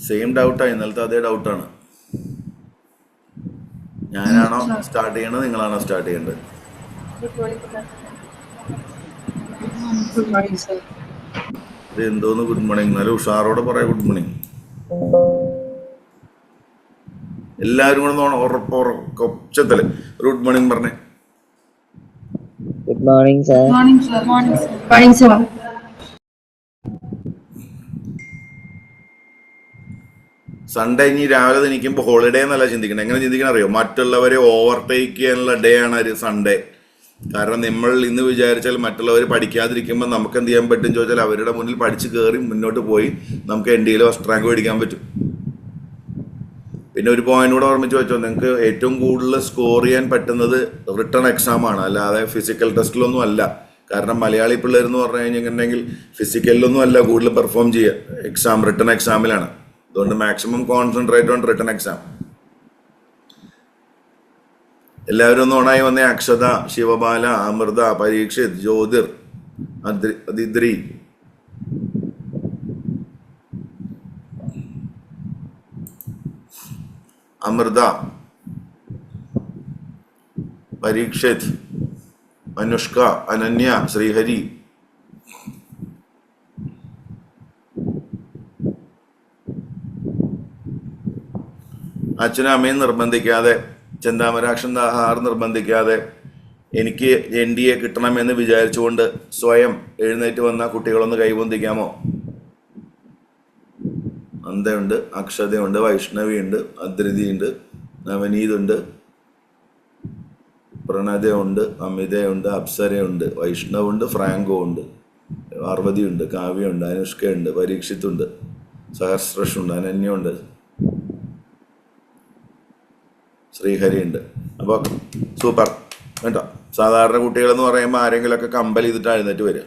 Same ഡൗട്ടാണ്, ഇന്നലത്തെ അതേ ഡൗട്ടാണ്. ഞാനാണോ സ്റ്റാർട്ട് ചെയ്യേണ്ടത്, നിങ്ങളാണോ സ്റ്റാർട്ട് ചെയ്യേണ്ടത്? ഇത് എന്തോന്ന് ഗുഡ് മോർണിംഗ്? എന്നാലും ഉഷാറോടെ പറയാം ഗുഡ് മോർണിംഗ്. എല്ലാവരും കൂടെ ഉറപ്പൊച്ചത്തില് ഗുഡ് മോർണിംഗ് പറഞ്ഞേ. Good morning sir. Morning sir. Sunday ഇനി രാവിലെ എനിക്കുമ്പോൾ ഹോളിഡേ എന്നല്ല ചിന്തിക്കണം. എങ്ങനെ ചിന്തിക്കണം അറിയോ? മറ്റുള്ളവരെ ഓവർടേക്ക് ചെയ്യാനുള്ള ഡേ ആണ് ഒരു സൺഡേ. കാരണം നമ്മൾ ഇന്ന് വിചാരിച്ചാൽ മറ്റുള്ളവർ പഠിക്കാതിരിക്കുമ്പോൾ നമുക്ക് എന്ത് ചെയ്യാൻ പറ്റും ചോദിച്ചാൽ അവരുടെ മുന്നിൽ പഠിച്ച് കയറി മുന്നോട്ട് പോയി നമുക്ക് എൻഡിയിൽ ഫസ്റ്റ് റാങ്ക് മേടിക്കാൻ പറ്റും. പിന്നെ ഒരു പോയിന്റ് കൂടെ ഓർമ്മിച്ച് വെച്ചോ, നിങ്ങൾക്ക് ഏറ്റവും കൂടുതൽ സ്കോർ ചെയ്യാൻ പറ്റുന്നത് റിട്ടേൺ എക്സാം ആണ്, അല്ലാതെ ഫിസിക്കൽ ടെസ്റ്റിലൊന്നും അല്ല. കാരണം മലയാളി പിള്ളേർ എന്ന് പറഞ്ഞു കഴിഞ്ഞിട്ടുണ്ടെങ്കിൽ ഫിസിക്കലിലൊന്നും അല്ല കൂടുതൽ പെർഫോം ചെയ്യുക, എക്സാം റിട്ടേൺ എക്സാമിലാണ്. അതുകൊണ്ട് maximum concentrate on return exam. എല്ലാവരും ഒന്ന് ഓണായി വന്നേ. അക്ഷത, ശിവബാല, അമൃത, പരീക്ഷിത്, ജ്യോതിർ, അതിദ്രി, അമൃത, പരീക്ഷിത്, അനുഷ്ക, അനന്യ, ശ്രീഹരി. അച്ഛനും അമ്മയും നിർബന്ധിക്കാതെ, ചെന്താമരാക്ഷൻ ആർ നിർബന്ധിക്കാതെ, എനിക്ക് NDA കിട്ടണമെന്ന് വിചാരിച്ചുകൊണ്ട് സ്വയം എഴുന്നേറ്റ് വന്ന കുട്ടികളൊന്ന് കൈപൊന്തിക്കാമോ? അന്തയുണ്ട്, അക്ഷതയുണ്ട്, വൈഷ്ണവിയുണ്ട്, അദ്രിതിയുണ്ട്, നവനീതുണ്ട്, പ്രണതയുണ്ട്, അമിതയുണ്ട്, അപ്സരയുണ്ട്, വൈഷ്ണവുണ്ട്, ഫ്രാങ്കോ ഉണ്ട്, പാർവതിയുണ്ട്, കാവ്യയുണ്ട്, അനുഷ്കയുണ്ട്, പരീക്ഷിത്തുണ്ട്, സഹസ്രഷുണ്ട്, അനന്യുണ്ട്, ശ്രീഹരി ഉണ്ട്. അപ്പോൾ സൂപ്പർ കേട്ടോ. സാധാരണ കുട്ടികളെന്ന് പറയുമ്പോൾ ആരെങ്കിലുമൊക്കെ കമ്പൽ ചെയ്തിട്ട് എഴുന്നേറ്റ് വരിക.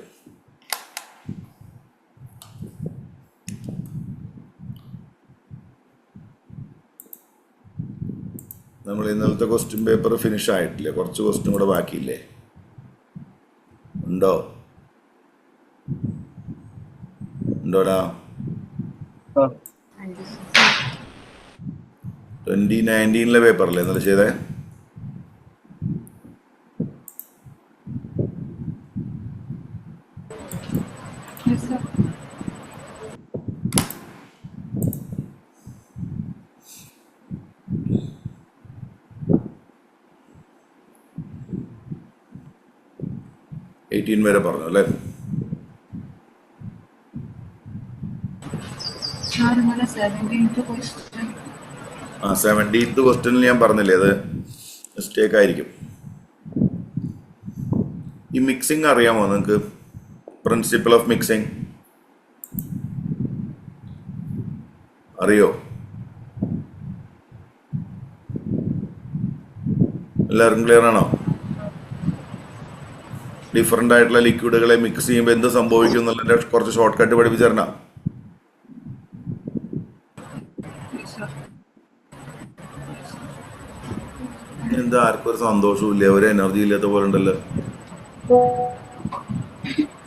നമ്മൾ ഇന്നലത്തെ ക്വസ്റ്റ്യൻ പേപ്പർ ഫിനിഷ് ആയിട്ടില്ലേ? കുറച്ച് ക്വസ്റ്റ്യൻ കൂടെ ബാക്കിയില്ലേ? ഉണ്ടോടാ? 2019 പേപ്പറല്ലേ ഇന്നലെ ചെയ്തേ? വരെ പറഞ്ഞു അല്ലേ? 17th ക്വസ്റ്റ്യനിൽ ഞാൻ പറഞ്ഞില്ലേ, അത് മിസ്റ്റേക്ക് ആയിരിക്കും. ഈ മിക്സിംഗ് അറിയാമോ നിങ്ങൾക്ക്? പ്രിൻസിപ്പിൾ ഓഫ് മിക്സിംഗ് അറിയോ? എല്ലാവർക്കും ക്ലിയർ ആണോ? ഡിഫറെൻ്റ് ആയിട്ടുള്ള ലിക്വിഡുകളെ മിക്സ് ചെയ്യുമ്പോൾ എന്ത് സംഭവിക്കും എന്നുള്ളതിൻ്റെ കുറച്ച് ഷോർട്ട് കട്ട് പഠിപ്പിച്ചു തരണം. എന്താ ആർക്കും ഒരു സന്തോഷവും ഇല്ല, ഒരു എനർജി ഇല്ലാത്ത പോലെ ഉണ്ടല്ലോ.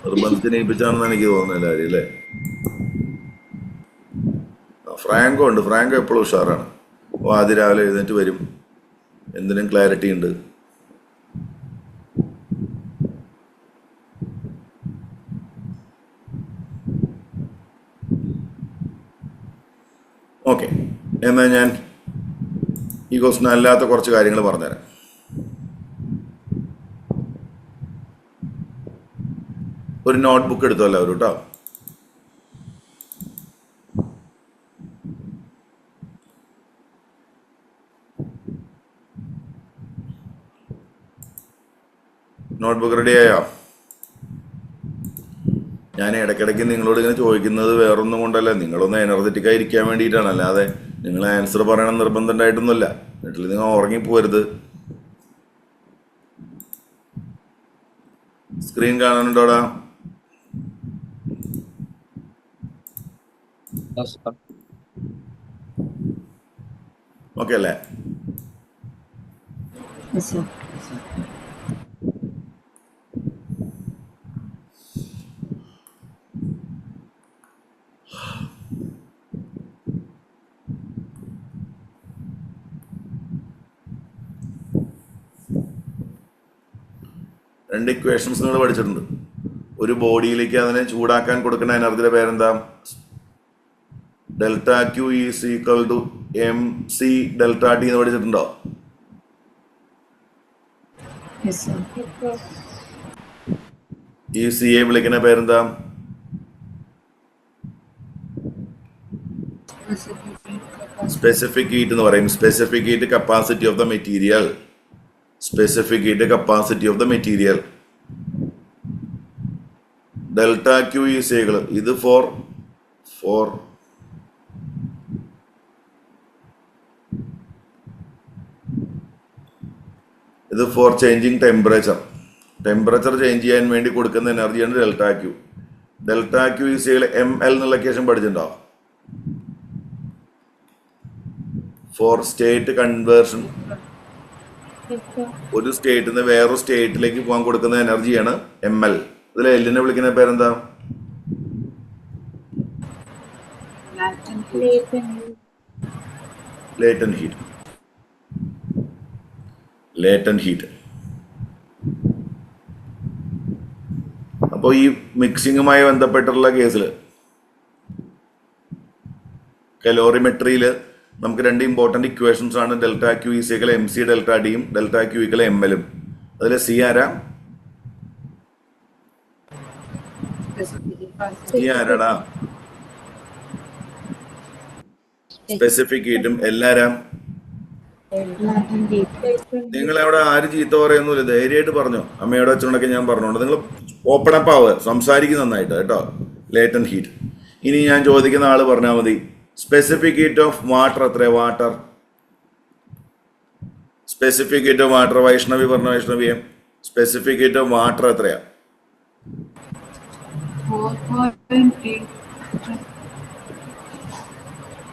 നിർബന്ധത്തിന് ഏൽപ്പിച്ചാണെന്ന് എനിക്ക് തോന്നുന്നു എല്ലാവരും അല്ലേ? ഫ്രാങ്കോ ഉണ്ട്. ഫ്രാങ്കോ എപ്പോഴും ഉഷാറാണ്. അപ്പോൾ ആദ്യം രാവിലെ എഴുന്നേറ്റ് വരും, എന്തിനും ക്ലാരിറ്റി ഉണ്ട്. ഓക്കെ, എന്നാൽ ഞാൻ ഈ ക്വസ്റ്റ്യൻ അല്ലാത്ത കുറച്ച് കാര്യങ്ങൾ പറഞ്ഞുതരാം. ഒരു നോട്ട്ബുക്ക് എടുത്തോ എല്ലാവരും കേട്ടോ. നോട്ട്ബുക്ക് റെഡിയായോ? ഞാൻ ഇടയ്ക്കിടയ്ക്ക് നിങ്ങളോട് ഇങ്ങനെ ചോദിക്കുന്നത് വേറൊന്നും കൊണ്ടല്ല, നിങ്ങളൊന്ന് എനർജറ്റിക് ആയിരിക്കാൻ വേണ്ടിയിട്ടാണ്. അല്ലാതെ നിങ്ങൾ ആൻസർ പറയണം നിർബന്ധം ഉണ്ടായിട്ടൊന്നുമില്ല. വീട്ടിൽ നിങ്ങൾ ഉറങ്ങിപ്പോരുത്. സ്ക്രീൻ കാണാനുണ്ടോടാ? ഓക്കെ അല്ലേ? രണ്ട് ഇക്വേഷൻസ് നിങ്ങൾ പഠിച്ചിട്ടുണ്ട്. ഒരു ബോഡിയിലേക്ക് അതിനെ ചൂടാക്കാൻ കൊടുക്കുന്ന എനർജിയുടെ പേരെന്താ? Delta Q is equal to M C delta T എന്ന് പഠിച്ചിട്ടുണ്ടോ? Yes, sir. ഈ സി എ വിളിക്കുന്ന പേരെന്താ? സ്പെസിഫിക് ഹീറ്റ് എന്ന് പറയും. Specific heat capacity of the material. Specific heat capacity of the material. Delta Q is equal ഇത് ഫോർ ഇത് for changing temperature. Temperature change ചെയ്യാൻ വേണ്ടി കൊടുക്കുന്ന എനർജിയാണ് delta Q. Delta Q is equal M L എന്നുള്ള equation പഠിച്ചിട്ടുണ്ടോ? For state conversion. ഒരു സ്റ്റേറ്റിൽ നിന്ന് വേറൊരു സ്റ്റേറ്റിലേക്ക് പോകാൻ കൊടുക്കുന്ന എനർജിയാണ് എം എൽ. ഇതിൽ എല്ലിനെ വിളിക്കുന്ന പേരെന്താ? Latent heat. Latent heat. അപ്പോൾ ഈ മിക്സിങ്ങുമായി ബന്ധപ്പെട്ടുള്ള കേസിൽ കലോറിമെട്രിയിൽ നമുക്ക് രണ്ട് ഇമ്പോർട്ടൻ്റ് ഇക്വേഷൻസ് ആണ്. Delta Q is equal M C delta ഡിയും ഡെൽറ്റ ക്യു ഈക്വൽ എം എല്ലും. അതിൽ സി ആരാ? സി ആരാടാ? സ്പെസിഫിക് ഹീറ്റും എല്ലാരാം. നിങ്ങൾ അവിടെ ആര് ചീത്ത പറയുന്നില്ല, ധൈര്യമായിട്ട് പറഞ്ഞോ. അമ്മയോട് അച്ഛനോടൊക്കെ ഞാൻ പറഞ്ഞോണ്ട് നിങ്ങൾ ഓപ്പൺ അപ്പ് ആവുക, സംസാരിക്കും നന്നായിട്ട് കേട്ടോ. Latent heat. ഇനി ഞാൻ ചോദിക്കുന്ന ആള് പറഞ്ഞാൽ മതി. സ്പെസിഫിക് ഹീറ്റ് ഓഫ് വാട്ടർ എത്ര? Water specific heat of water. Vaishnavi പറഞ്ഞ വൈഷ്ണവിയെ സ്പെസിഫിക് ഹീറ്റ് ഓഫ് വാട്ടർ എത്രയാ? 4.8.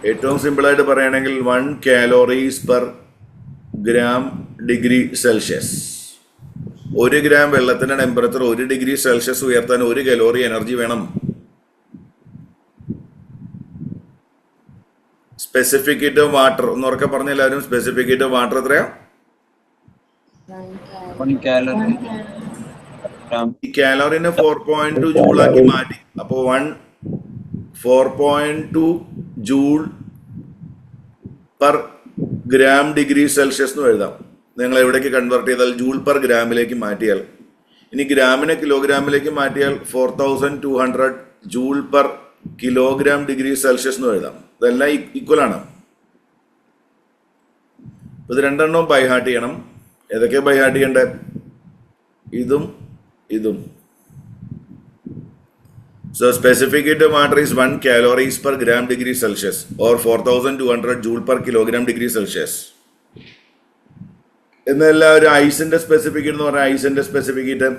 ഏറ്റവും സിമ്പിളായിട്ട് പറയുകയാണെങ്കിൽ 1 calories per gram degree Celsius. 1 gram വെള്ളത്തിന്റെ ടെമ്പറേച്ചർ 1 ഡിഗ്രി സെൽഷ്യസ് ഉയർത്താൻ 1 കലോറി എനർജി വേണം. സ്പെസിഫിക് ഹീറ്റ് ഓഫ് വാട്ടർ എന്ന് ഉറക്കെ പറഞ്ഞ എല്ലാവരും. സ്പെസിഫിക് ഹീറ്റ് ഓഫ് വാട്ടർ എത്രയാ? 1 calorie. ഈ കാലോറിനെ 4.2 ജൂളാക്കി മാറ്റി. അപ്പോൾ 4.2 joule per gram degree Celsius എന്ന് എഴുതാം. നിങ്ങൾ എവിടേക്ക് കൺവേർട്ട് ചെയ്താൽ ജൂൾ പെർ ഗ്രാമിലേക്ക് മാറ്റിയാൽ, ഇനി ഗ്രാമിനെ കിലോഗ്രാമിലേക്ക് മാറ്റിയാൽ 4200 joule per kilogram degree Celsius എന്ന് എഴുതാം. ഇതെല്ലാം ഈക്വൽ ആണ്. ഇത് രണ്ടെണ്ണവും ബൈ ഹാർട്ട് ചെയ്യണം. ഏതൊക്കെ ബൈ ഹാർട്ട് ചെയ്യണ്ടേ? ഇതും ഇതും. So specific heat of water is 1 calories per gram degree Celsius or 4200 joule per kilogram degree Celsius. എന്നല്ല ഒരു ഐസിന്റെ സ്പെസിഫിക് ഹീറ്റ് എന്ന് പറഞ്ഞാൽ ഐസിന്റെ സ്പെസിഫിക് ഹീറ്റ്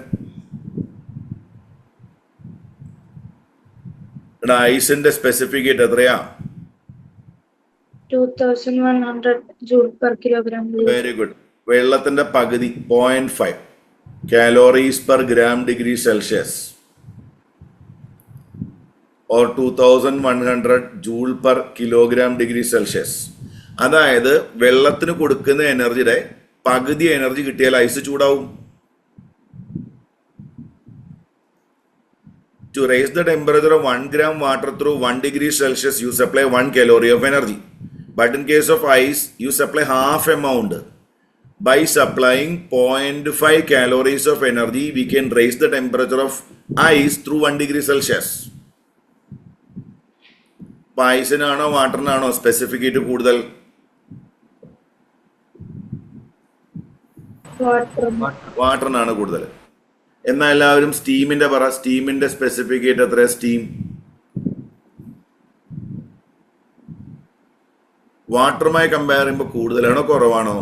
ഐസിന്റെ സ്പെസിഫിക് ഹീറ്റ് എത്രയാ? 2100 joule per kilogram. Very good. വെള്ളത്തിന്റെ പകുതി 0.5 calories per gram degree Celsius or 2100 joule per kilogram degree Celsius. അതായത് വെള്ളത്തിന് കൊടുക്കുന്ന എനർജിയുടെ പകുതി എനർജി കിട്ടിയാൽ ice ചൂടാവും. To raise the temperature of 1 gram water through 1 degree Celsius, you supply 1 calorie of energy. But in case of ice, you supply half amount. By supplying 0.5 calories of energy, we can raise the temperature of ice through 1 degree Celsius. ഐസിനാണോ വാട്ടറിനാണോ specific heat കൂടുതൽ? വാട്ടറിനാണ് കൂടുതൽ. എന്നാൽ എല്ലാവരും സ്റ്റീമിന്റെ പറ. സ്റ്റീമിന്റെ സ്പെസിഫിക് ഹീറ്റ് എത്ര? സ്റ്റീം വാട്ടറുമായി കമ്പയർ ചെയ്യുമ്പോൾ കൂടുതലാണോ കുറവാണോ?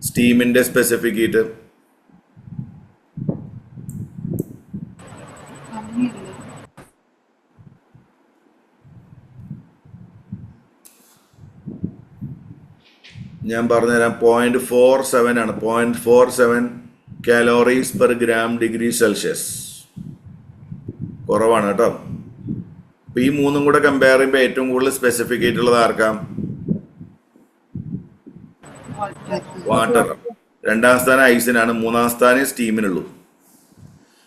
സ്റ്റീമിന്റെ സ്പെസിഫിക് ഹീറ്റ് ഞാൻ പറഞ്ഞുതരാം. 0.47 ആണ്. 0.47 calories per gram degree Celsius. കുറവാണ് കേട്ടോ. അപ്പൊ ഈ മൂന്നും കൂടെ കമ്പയർ ചെയ്യുമ്പോൾ ഏറ്റവും കൂടുതൽ സ്പെസിഫിക് ആയിട്ടുള്ളത് ആർക്കാം? വാട്ടർ. രണ്ടാം സ്ഥാനം ഐസിനാണ്, മൂന്നാം സ്ഥാനം സ്റ്റീമിനുള്ളൂ.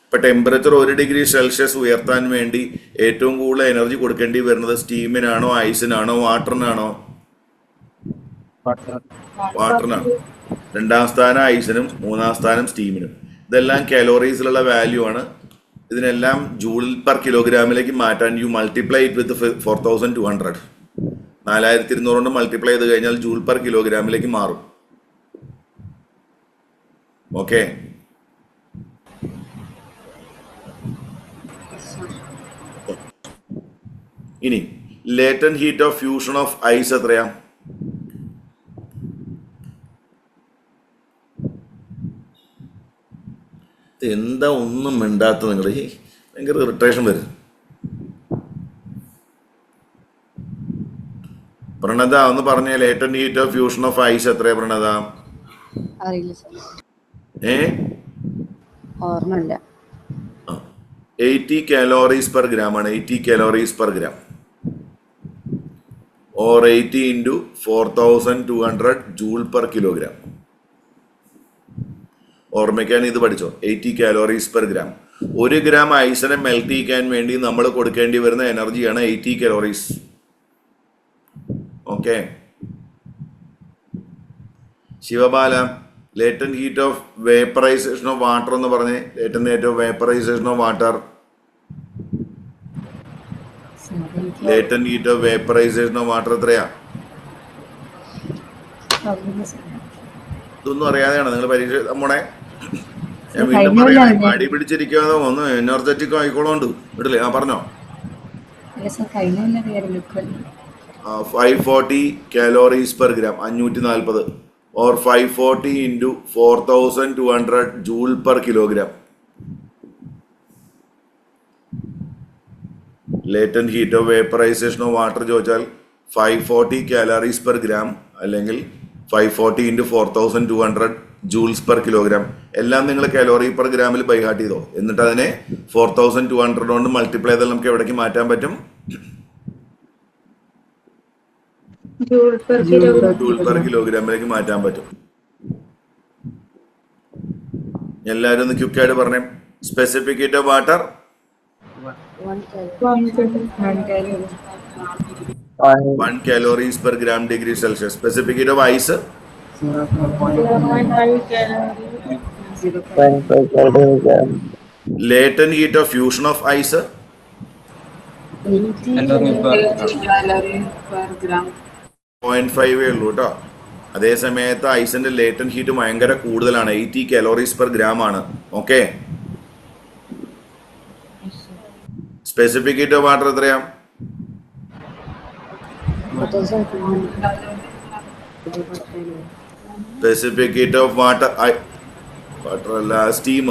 ഇപ്പം ടെമ്പറേച്ചർ 1 ഡിഗ്രി സെൽഷ്യസ് ഉയർത്താൻ വേണ്ടി ഏറ്റവും കൂടുതൽ എനർജി കൊടുക്കേണ്ടി വരുന്നത് സ്റ്റീമിനാണോ, ഐസിനാണോ, വാട്ടറിനാണോ? വാട്ടറിനാണ്. രണ്ടാം സ്ഥാനം ഐസിനും മൂന്നാം സ്ഥാനം സ്റ്റീമിനും. ഇതെല്ലാം കലോറീസിലുള്ള വാല്യൂ ആണ്. ഇതിനെല്ലാം ജൂൾ പെർ കിലോഗ്രാമിലേക്ക് മാറ്റാൻ യു മൾട്ടിപ്ലൈ ഇറ്റ് വിത്ത് 4200. 4200 കൊണ്ട് മൾട്ടിപ്ലൈ ചെയ്ത് കഴിഞ്ഞാൽ ജൂൾ പെർ കിലോഗ്രാമിലേക്ക് മാറും. ഓക്കെ, ഇനി latent heat of fusion of ice എത്രയാ? എന്താ ഒന്നും മിണ്ടാത്ത നിങ്ങൾ? ഭയങ്കര ഇറിറ്റേഷൻ വരും. പ്രണത ഒന്ന് പറഞ്ഞ latent heat of fusion of ice എത്രയാ പ്രണത? അറിയില്ല സർ, 80 calories per gram ആണ്. 80 calories per gram or 80 into 4200 joule per kilogram. ഓർമ്മയ്ക്കാൻ ഇത് പഠിച്ചോ, 80 calories per gram. 1 ഗ്രാം ഐസിനെ മെൽറ്റ് ചെയ്യാൻ വേണ്ടി നമ്മൾ കൊടുക്കേണ്ടി വരുന്ന എനർജിയാണ് 80 calories. Okay, Shivabala latent heat of vaporization of water എന്ന് പറഞ്ഞേ. Latent heat of vaporization of water, latent heat of vaporization of water എത്രയാ? ഇതൊന്നും അറിയാതെയാണ് നിങ്ങൾ പരീക്ഷ മോണെ. ഞാൻ വീണ്ടും പറയാം, മടി പിടിച്ചിരിക്കാതെ ഒന്ന് എനർജറ്റിക് ആയിക്കോളോണ്ട് വിടില്ലേ? ആ പറഞ്ഞോ. 540 calories per gram, 540 or 540 into 4200 joule per kilogram. Latent heat of vaporization of water ചോദിച്ചാൽ 540 calories per gram അല്ലെങ്കിൽ 540 into 4200 ജൂൾസ് പെർ കിലോഗ്രാം. എല്ലാം നിങ്ങൾ കലോറി പെർ ഗ്രാമിൽ ബൈഹാർട്ട് ചെയ്തോ. എന്നിട്ട് അതിനെ 4200 കൊണ്ട് മൾട്ടിപ്ലൈ ചെയ്താൽ നമുക്ക് എവിടേക്ക് മാറ്റാൻ പറ്റും? ജൂൾ പെർ കിലോഗ്രാമിലേക്ക് മാറ്റാൻ പറ്റും. എല്ലാവരും ഒന്ന് ക്യുക്കായിട്ട് പറഞ്ഞേ. Specific heat of water 1 calories per gram degree Celsius. Specific heat of ice 0.5 latent heat of fusion of ice 0.5 ഉള്ളൂ കേട്ടോ. അതേ സമയത്ത് ഐസിന്റെ ലേറ്റന്റ് ഹീറ്റ് ഭയങ്കര കൂടുതലാണ്, 80 calories per gram ആണ്. Okay, specific heat of water എത്രയാ? Specific heat of water water അല്ല, steam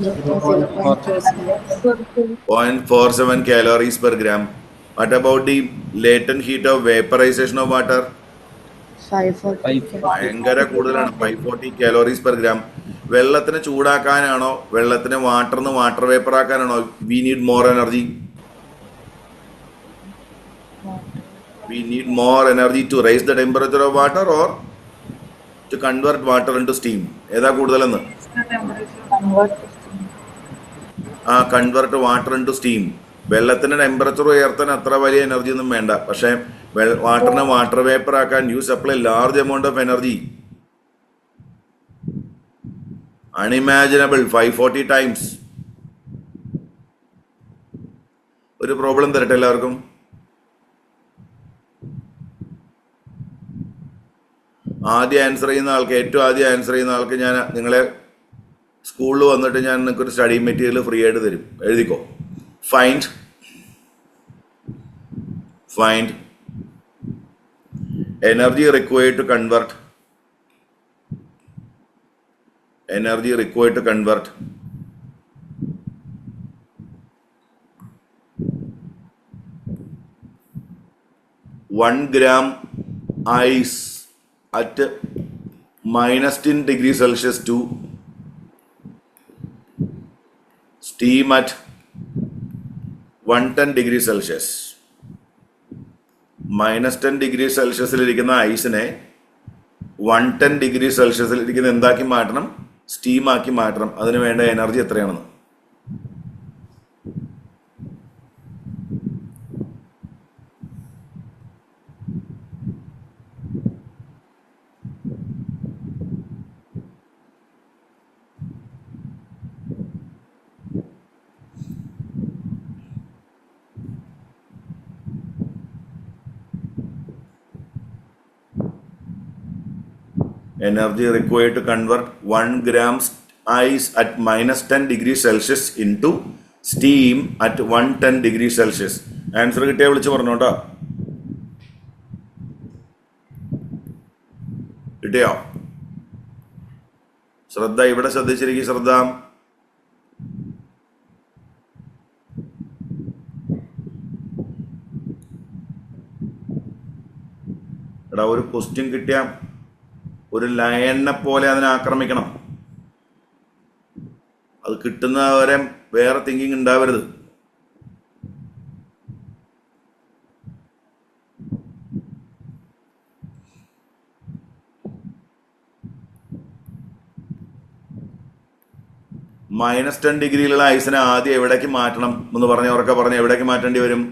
0.47 calories per gram. What about the latent heat of vaporization of water? ഭയങ്കര കൂടുതലാണ്, 540 calories per gram. വെള്ളത്തിന് ചൂടാക്കാനാണോ വെള്ളത്തിന് വാട്ടറിന് വാട്ടർ വേപ്പർ ആക്കാനാണോ we need more energy? We need more energy to raise the temperature of water or to convert water into steam. ഏതാ കൂടുതലെന്ന്? Convert water into steam. വെള്ളത്തിന്റെ ടെമ്പറേച്ചർ ഉയർത്താൻ അത്ര വലിയ എനർജി ഒന്നും വേണ്ട, പക്ഷേ വാട്ടറിനെ വാട്ടർ വേപ്പർ ആക്കാൻ you supply large amount of energy. Unimaginable 540 times. ഒരു പ്രോബ്ലം തരട്ടെ എല്ലാവർക്കും. ആദ്യം ആൻസർ ചെയ്യുന്ന ആൾക്ക്, ഏറ്റവും ആദ്യം ആൻസർ ചെയ്യുന്ന ആൾക്ക് ഞാൻ നിങ്ങളെ സ്കൂളിൽ വന്നിട്ട് ഞാൻ നിങ്ങൾക്കൊരു സ്റ്റഡി മെറ്റീരിയൽ ഫ്രീ ആയിട്ട് തരും. എഴുതിക്കോ. Find energy required to convert 1 gram ice at -10 degrees Celsius to steam at 110 degrees Celsius. -10 degree സെൽഷ്യസിലിരിക്കുന്ന ഐസിനെ 110°C ഇരിക്കുന്ന എന്താക്കി മാറ്റണം? സ്റ്റീം ആക്കി മാറ്റണം. അതിന് വേണ്ട എനർജി എത്രയാണെന്ന്. Energy required to convert 1 gram ice at -10°C into steam at 110°C. Answer കിട്ടിയാൽ വിളിച്ച് പറഞ്ഞോട്ടോ. കിട്ടിയോ? ശ്രദ്ധ, ഇവിടെ ശ്രദ്ധിച്ചിരിക്കും. ശ്രദ്ധ. എടാ, ഒരു ക്വസ്റ്റ്യൻ കിട്ടിയ ഒരു ലയനെ പോലെ അതിനെ ആക്രമിക്കണം. അത് കിട്ടുന്നവരെ വേറെ തിങ്കിങ് ഉണ്ടാവരുത്. -10° ഐസിനെ ആദ്യം എവിടേക്ക് മാറ്റണം എന്ന് പറഞ്ഞ ഉറക്കെ പറഞ്ഞ് എവിടേക്ക് മാറ്റേണ്ടി വരും?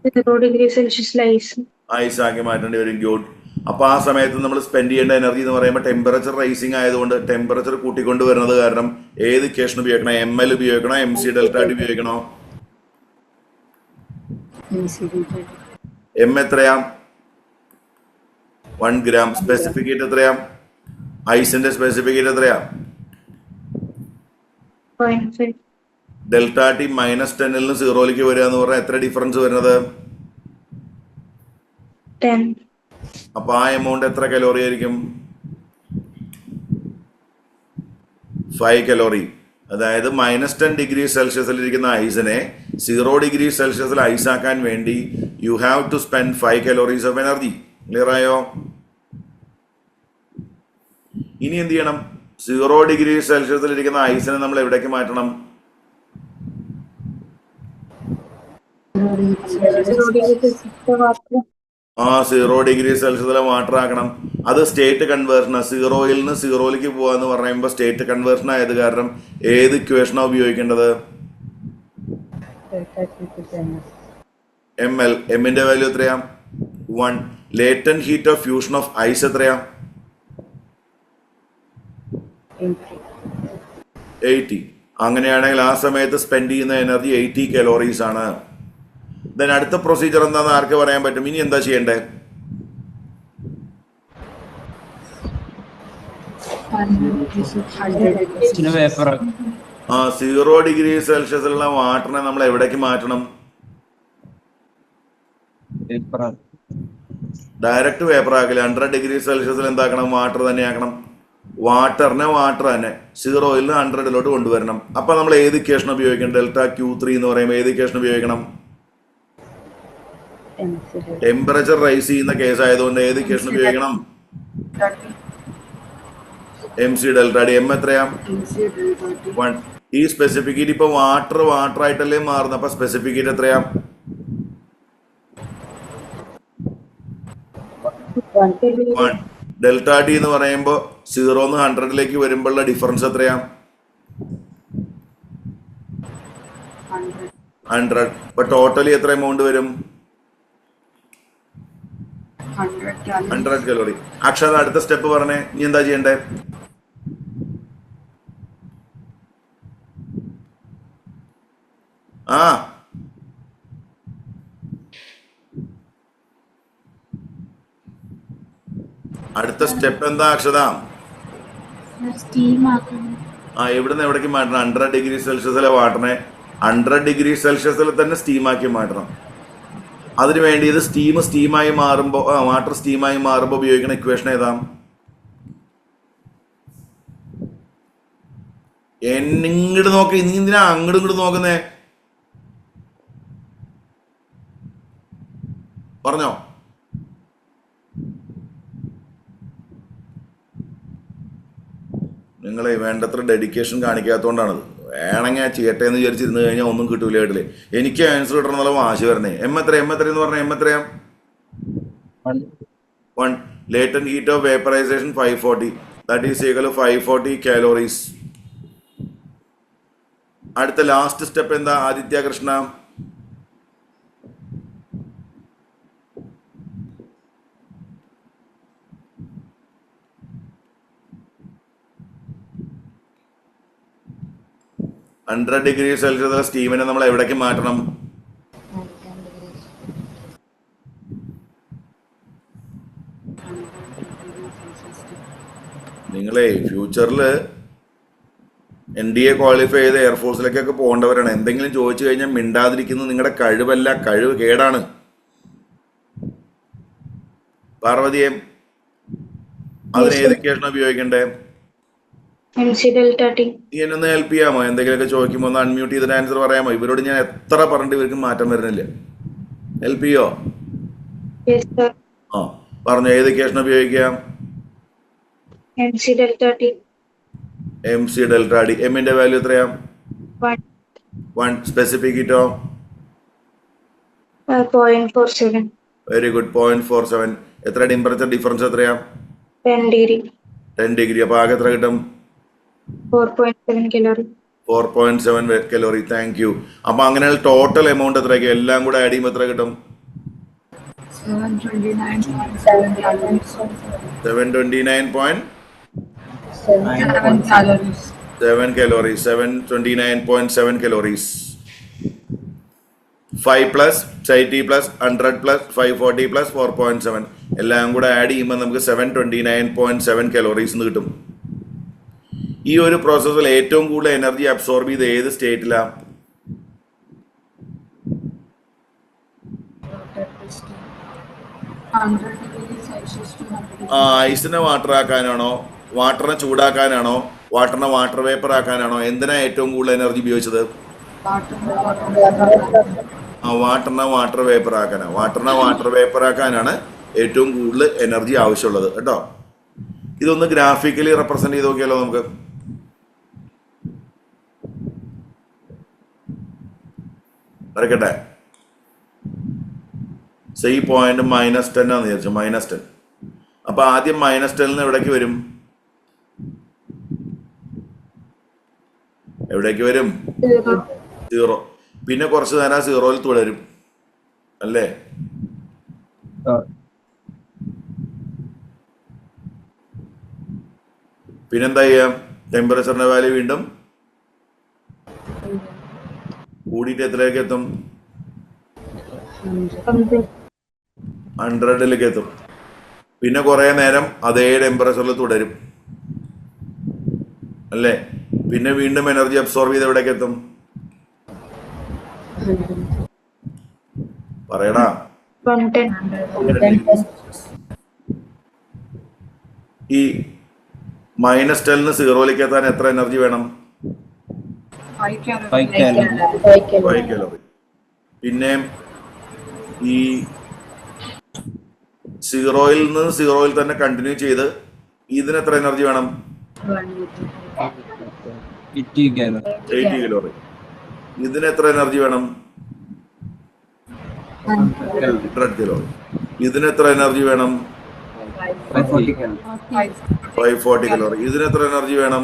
0°C ഐസ് ആക്കി മാറ്റേണ്ടി വരും. ഗുഡ്. അപ്പൊ ആ സമയത്ത് നമ്മൾ സ്പെൻഡ് ചെയ്യേണ്ട എനർജി എന്ന് പറയുമ്പോൾ ടെമ്പറേച്ചർ റൈസിങ് ആയതുകൊണ്ട് ടെമ്പറേച്ചർ കൂട്ടിക്കൊണ്ട് വരുന്നത് കാരണം ഏത് ഇക്വേഷൻ ഉപയോഗിക്കണം? ML ഉപയോഗിക്കണോ? MC ഡെൽറ്റ ടി ഉപയോഗിക്കണോ? M എത്രയാ? 1 gram. സ്പെസിഫിക് ഹീറ്റ് എത്രയാ? ഐസിന്റെ സ്പെസിഫിക് ഹീറ്റ് എത്രയാ? 0.5. ഡെൽറ്റ ടി -10 നിന്ന് 0 വരിക എന്ന് പറഞ്ഞാൽ എത്ര ഡിഫറൻസ് വരുന്നത്? 10. അപ്പൊ ആ എമൗണ്ട് എത്ര കലോറി ആയിരിക്കും? 5 കലോറി. അതായത് -10°C ഇരിക്കുന്ന ഐസിനെ 0°C ഐസ് ആക്കാൻ വേണ്ടി you have to spend 5 calories of energy. Clear ആയോ? ഇനി എന്ത് ചെയ്യണം? 0°C ഇരിക്കുന്ന ഐസിനെ നമ്മൾ എവിടേക്ക് മാറ്റണം? 0°C വാട്ടർ ആക്കണം. അത് സ്റ്റേറ്റ് കൺവേർഷനാണ്. 0ൽ നിന്ന് 0ലേക്ക് പോവാന്ന് പറയുമ്പോൾ സ്റ്റേറ്റ് കൺവേർഷൻ ആയത് കാരണം ഏത് ഇക്വേഷനാണ് ഉപയോഗിക്കേണ്ടത്? ML. എമ്മിന്റെ വാല്യൂ എത്രയാ? 1. Latent heat of fusion of ice എത്രയാ? 80. അങ്ങനെയാണെങ്കിൽ ആ സമയത്ത് സ്പെൻഡ് ചെയ്യുന്ന എനർജി 80 കലോറീസ് ആണ്. ദെൻ അടുത്ത പ്രൊസീജിയർ എന്താണെന്ന് ആർക്ക് പറയാൻ പറ്റും? ഇനി എന്താ ചെയ്യണ്ടേ? 0°C വാട്ടറിനെ നമ്മൾ എവിടേക്ക് മാറ്റണം? ഡയറക്റ്റ് വേപ്പർ ആക്കില്ല. 100°C എന്താക്കണം? വാട്ടർ തന്നെ ആക്കണം. വാട്ടറിനെ വാട്ടർ തന്നെ 0ൽ നിന്ന് 100 കൊണ്ടുവരണം. അപ്പൊ നമ്മൾ ഏത് ഇക്വേഷൻ ഉപയോഗിക്കണം? ഡെൽറ്റ Q3 എന്ന് പറയുമ്പോൾ ഏത് ഇക്വേഷൻ ഉപയോഗിക്കണം? ടെമ്പറേച്ചർ റൈസ് ചെയ്യുന്ന കേസ് ആയതുകൊണ്ട് ഏത് ഇക്വേഷൻ ഉപയോഗിക്കണം? MC delta T. M എത്രയാ? 1. ഈ സ്പെസിഫിക് ഹീറ്റ് ഇപ്പൊ വാട്ടർ ആയിട്ടല്ലേ മാറുന്നത്. അപ്പൊ സ്പെസിഫിക് ഹീറ്റ് എത്രയാ? 1. ഡെൽറ്റ ടി എന്ന് പറയുമ്പോൾ 0 നിന്ന് 100ലേക്ക് വരുമ്പോഴുള്ള ഡിഫറൻസ് എത്രയാ? 100. അപ്പൊ ടോട്ടലി എത്ര എമൗണ്ട് വരും? 100 കലോറി. അക്ഷത അടുത്ത സ്റ്റെപ്പ് പറഞ്ഞേ. ഇനി എന്താ ചെയ്യണ്ടേ? ആ അടുത്ത സ്റ്റെപ്പ് എന്താ അക്ഷത? എവിടുന്ന് എവിടേക്ക് മാറ്റണം? 100°C വാട്ടറിനെ 100°C തന്നെ സ്റ്റീമാക്കി മാറ്റണം. അതിനു വേണ്ടി ഇത് സ്റ്റീമായി മാറുമ്പോൾ വാട്ടർ സ്റ്റീമായി മാറുമ്പോൾ ഉപയോഗിക്കുന്ന ഇക്വേഷൻ ഏതാ? ഇങ്ങോട്ട് നോക്ക. ഇനി എന്തിനാ അങ്ങോട്ടും ഇങ്ങോട്ട് നോക്കുന്നേ? പറഞ്ഞോ. നിങ്ങളെ വേണ്ടത്ര ഡെഡിക്കേഷൻ കാണിക്കാത്തതുകൊണ്ടാണത്. വേണമെങ്കിൽ ആ ചെയ്യട്ടെ എന്ന് വിചാരിച്ചിരുന്ന് കഴിഞ്ഞാൽ ഒന്നും കിട്ടൂല. കേട്ടില്ലേ? എനിക്ക് ആൻസർ കിട്ടണം എന്നുള്ള വാശി വരണേ. M എത്ര എന്ന് പറഞ്ഞാൽ M എത്രയാ? 1. Latent heat of vaporization 540. That is equal to 540 calories. അടുത്ത ലാസ്റ്റ് സ്റ്റെപ്പ് എന്താ ആദിത്യ കൃഷ്ണ? $100 degrees Celsius സ്റ്റീമിനെ നമ്മൾ എവിടേക്ക് മാറ്റണം? 10 degrees. നിങ്ങളെ ഫ്യൂച്ചറിൽ NDA ക്വാളിഫൈ ചെയ്ത് എയർഫോഴ്സിലേക്കൊക്കെ പോകേണ്ടവരാണ്. എന്തെങ്കിലും ചോദിച്ചു കഴിഞ്ഞാൽ മിണ്ടാതിരിക്കുന്നത് നിങ്ങളുടെ കഴിവല്ല, കഴിവ് കേടാണ്. പാർവതിയെ അതിന് ഏത് ഇക്വേഷനാണ് ഉപയോഗിക്കണ്ടേ? MC delta T. നീ എന്നെ ഒന്ന് ഹെൽപ്പ് ചെയ്യാമോ? എന്തെങ്കിലുമൊക്കെ ചോദിക്കുമ്പോൾ ഒന്ന് അൺമ്യൂട്ട് ചെയ്തിട്ട് ആൻസർ പറയാമോ? ഇവരോട് ഞാൻ എത്ര പറഞ്ഞിട്ട് ഇവർക്ക് മാറ്റം വരുന്നില്ല. ഹെൽപ്പ് ചെയ്യോ? Yes, sir. ആ പറഞ്ഞു. ഏത് ഇക്വേഷൻ ഉപയോഗിക്കാം? MC delta T. MC delta D. എമ്മിന്റെ വാല്യൂ എത്രയാ? 1. 1. സ്പെസിഫിക് ഹീറ്റോ? 0.47. Very good. 0.47. എത്ര ടെമ്പറേച്ചർ ഡിഫറൻസ് എത്രയാ? 10 degree. 10 ഡിഗ്രി. അപ്പൊ ആകെ എത്ര കിട്ടും? 4.7 calorie. 4.7 കലോറി. Thank you. അപ്പൊ അങ്ങനെ ടോട്ടൽ എമൗണ്ട് എത്രയൊക്കെ എല്ലാം കൂടെ ആഡ് ചെയ്യുമ്പോൾ എത്ര കിട്ടും? 729.7 calories. 729.7 calories. calories. 729.7 calories. 5 plus 80 plus 100 plus 540 plus 4.7 എല്ലാം കൂടെ ആഡ് ചെയ്യുമ്പോൾ നമുക്ക് 729.7 calories എന്ന് കിട്ടും. ഈ ഒരു പ്രോസസ്സിൽ ഏറ്റവും കൂടുതൽ എനർജി അബ്സോർബ് ചെയ്ത് ഏത് സ്റ്റേറ്റിലാണ്? ഐസിനെ വാട്ടർ ആക്കാനാണോ, വാട്ടറിനെ ചൂടാക്കാനാണോ, വാട്ടറിനെ വാട്ടർ വേപ്പർ ആക്കാനാണോ? എന്തിനാ ഏറ്റവും കൂടുതൽ എനർജി ഉപയോഗിച്ചത്? വാട്ടറിനെ വാട്ടർ വേപ്പർ ആക്കാനാണ്. വാട്ടറിനെ വാട്ടർ വേപ്പർ ആക്കാനാണ് ഏറ്റവും കൂടുതൽ എനർജി ആവശ്യമുള്ളത് കേട്ടോ. ഇതൊന്ന് ഗ്രാഫിക്കലി റെപ്രസെന്റ് ചെയ്ത് നോക്കിയാലോ നമുക്ക്. വരയ്ക്കട്ടെ. ഈ പോയിന്റ് -10 ആണെന്ന് വിചാരിച്ചു. -10. അപ്പൊ ആദ്യം -10 എവിടേക്ക് വരും? എവിടേക്ക് വരും? 0. പിന്നെ കുറച്ച് നേരം 0-ൽ തുടരും അല്ലേ? പിന്നെന്താ ചെയ്യാം? ടെമ്പറേച്ചറിന്റെ വാല്യൂ വീണ്ടും കൂടിയിട്ട് എത്രയൊക്കെ എത്തും? 100-ലേക്ക് എത്തും. പിന്നെ കുറെ നേരം അതേ ടെമ്പറേച്ചറിൽ തുടരും അല്ലേ? പിന്നെ വീണ്ടും എനർജി അബ്സോർബ് ചെയ്ത് എവിടേക്ക് എത്തും? പറയടാ. 110. ഈ -10 0-ലേക്ക് എത്താൻ എത്ര എനർജി വേണം? 5 5 calories. 5 കലോറി. പിന്നെ ഈ 0-ൽ തന്നെ കണ്ടിന്യൂ ചെയ്ത് ഇതിന് എത്ര എനർജി വേണം? 80 calories. 80 കലോറി. ഇതിന് എത്ര എനർജി വേണം? 100 കലോറി. ഇതിന് എത്ര എനർജി വേണം? 540 calories. 540 കലോറി. ഇതിന് എത്ര എനർജി വേണം?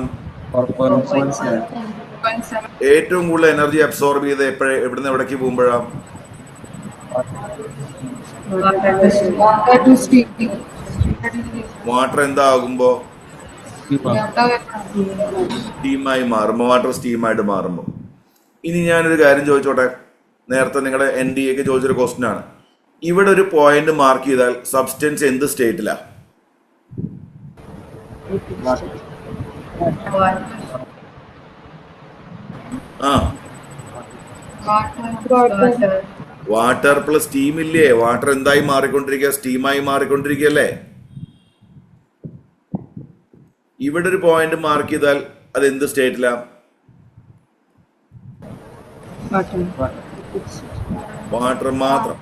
4.7. ഏറ്റവും കൂടുതൽ എനർജി അബ്സോർബ് ചെയ്ത് എവിടുന്ന് എവിടേക്ക് പോകുമ്പോഴാ? water to steam. വാട്ടർ എന്താകുമ്പോ? സ്റ്റീമായി മാറുമ്പോൾ. വാട്ടർ സ്റ്റീമായിട്ട് മാറുമ്പോൾ. ഇനി ഞാനൊരു കാര്യം ചോദിച്ചോട്ടെ. നേരത്തെ നിങ്ങളുടെ NDA ചോദിച്ചൊരു ക്വസ്റ്റ്യൻ ആണ്. ഇവിടെ ഒരു പോയിന്റ് മാർക്ക് ചെയ്താൽ സബ്സ്റ്റൻസ് എന്ത് സ്റ്റേറ്റിലാ? Water. വാട്ടർ പ്ലസ് സ്റ്റീം ഇല്ലേ? വാട്ടർ എന്തായി മാറിക്കൊണ്ടിരിക്കുക? സ്റ്റീമായി മാറിക്കൊണ്ടിരിക്കുകയല്ലേ? ഇവിടെ ഒരു പോയിന്റ് മാർക്ക് ചെയ്താൽ അത് എന്ത് സ്റ്റേറ്റിലാ? വാട്ടർ മാത്രം.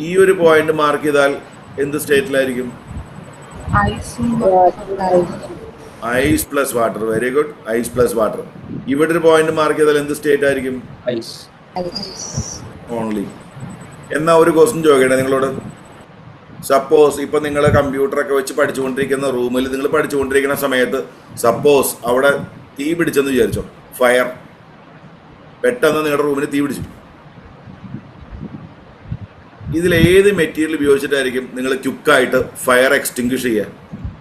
ഈ ഒരു പോയിന്റ് മാർക്ക് ചെയ്താൽ എന്ത് സ്റ്റേറ്റിലായിരിക്കും? Ice plus water. Very good. Ice plus water. ഇവിടെ ഒരു പോയിന്റ് മാർക്ക് ചെയ്താൽ എന്ത് സ്റ്റേറ്റ് ആയിരിക്കും? Ice. ഓൺലി. എന്നാ ഒരു ക്വസ്റ്റ്യൻ ചോദിക്കട്ടെ നിങ്ങളോട്. സപ്പോസ് ഇപ്പൊ നിങ്ങൾ കമ്പ്യൂട്ടറൊക്കെ വെച്ച് പഠിച്ചുകൊണ്ടിരിക്കുന്ന റൂമിൽ നിങ്ങൾ പഠിച്ചുകൊണ്ടിരിക്കുന്ന സമയത്ത് സപ്പോസ് അവിടെ തീ പിടിച്ചെന്ന് വിചാരിച്ചോ, ഫയർ, പെട്ടെന്ന് നിങ്ങളുടെ റൂമിന് തീ പിടിച്ചു. ഇതിലേത് മെറ്റീരിയൽ ഉപയോഗിച്ചിട്ടായിരിക്കും നിങ്ങൾ ക്യുക്കായിട്ട് ഫയർ എക്സ്റ്റിങ്ക്വിഷ് ചെയ്യുക?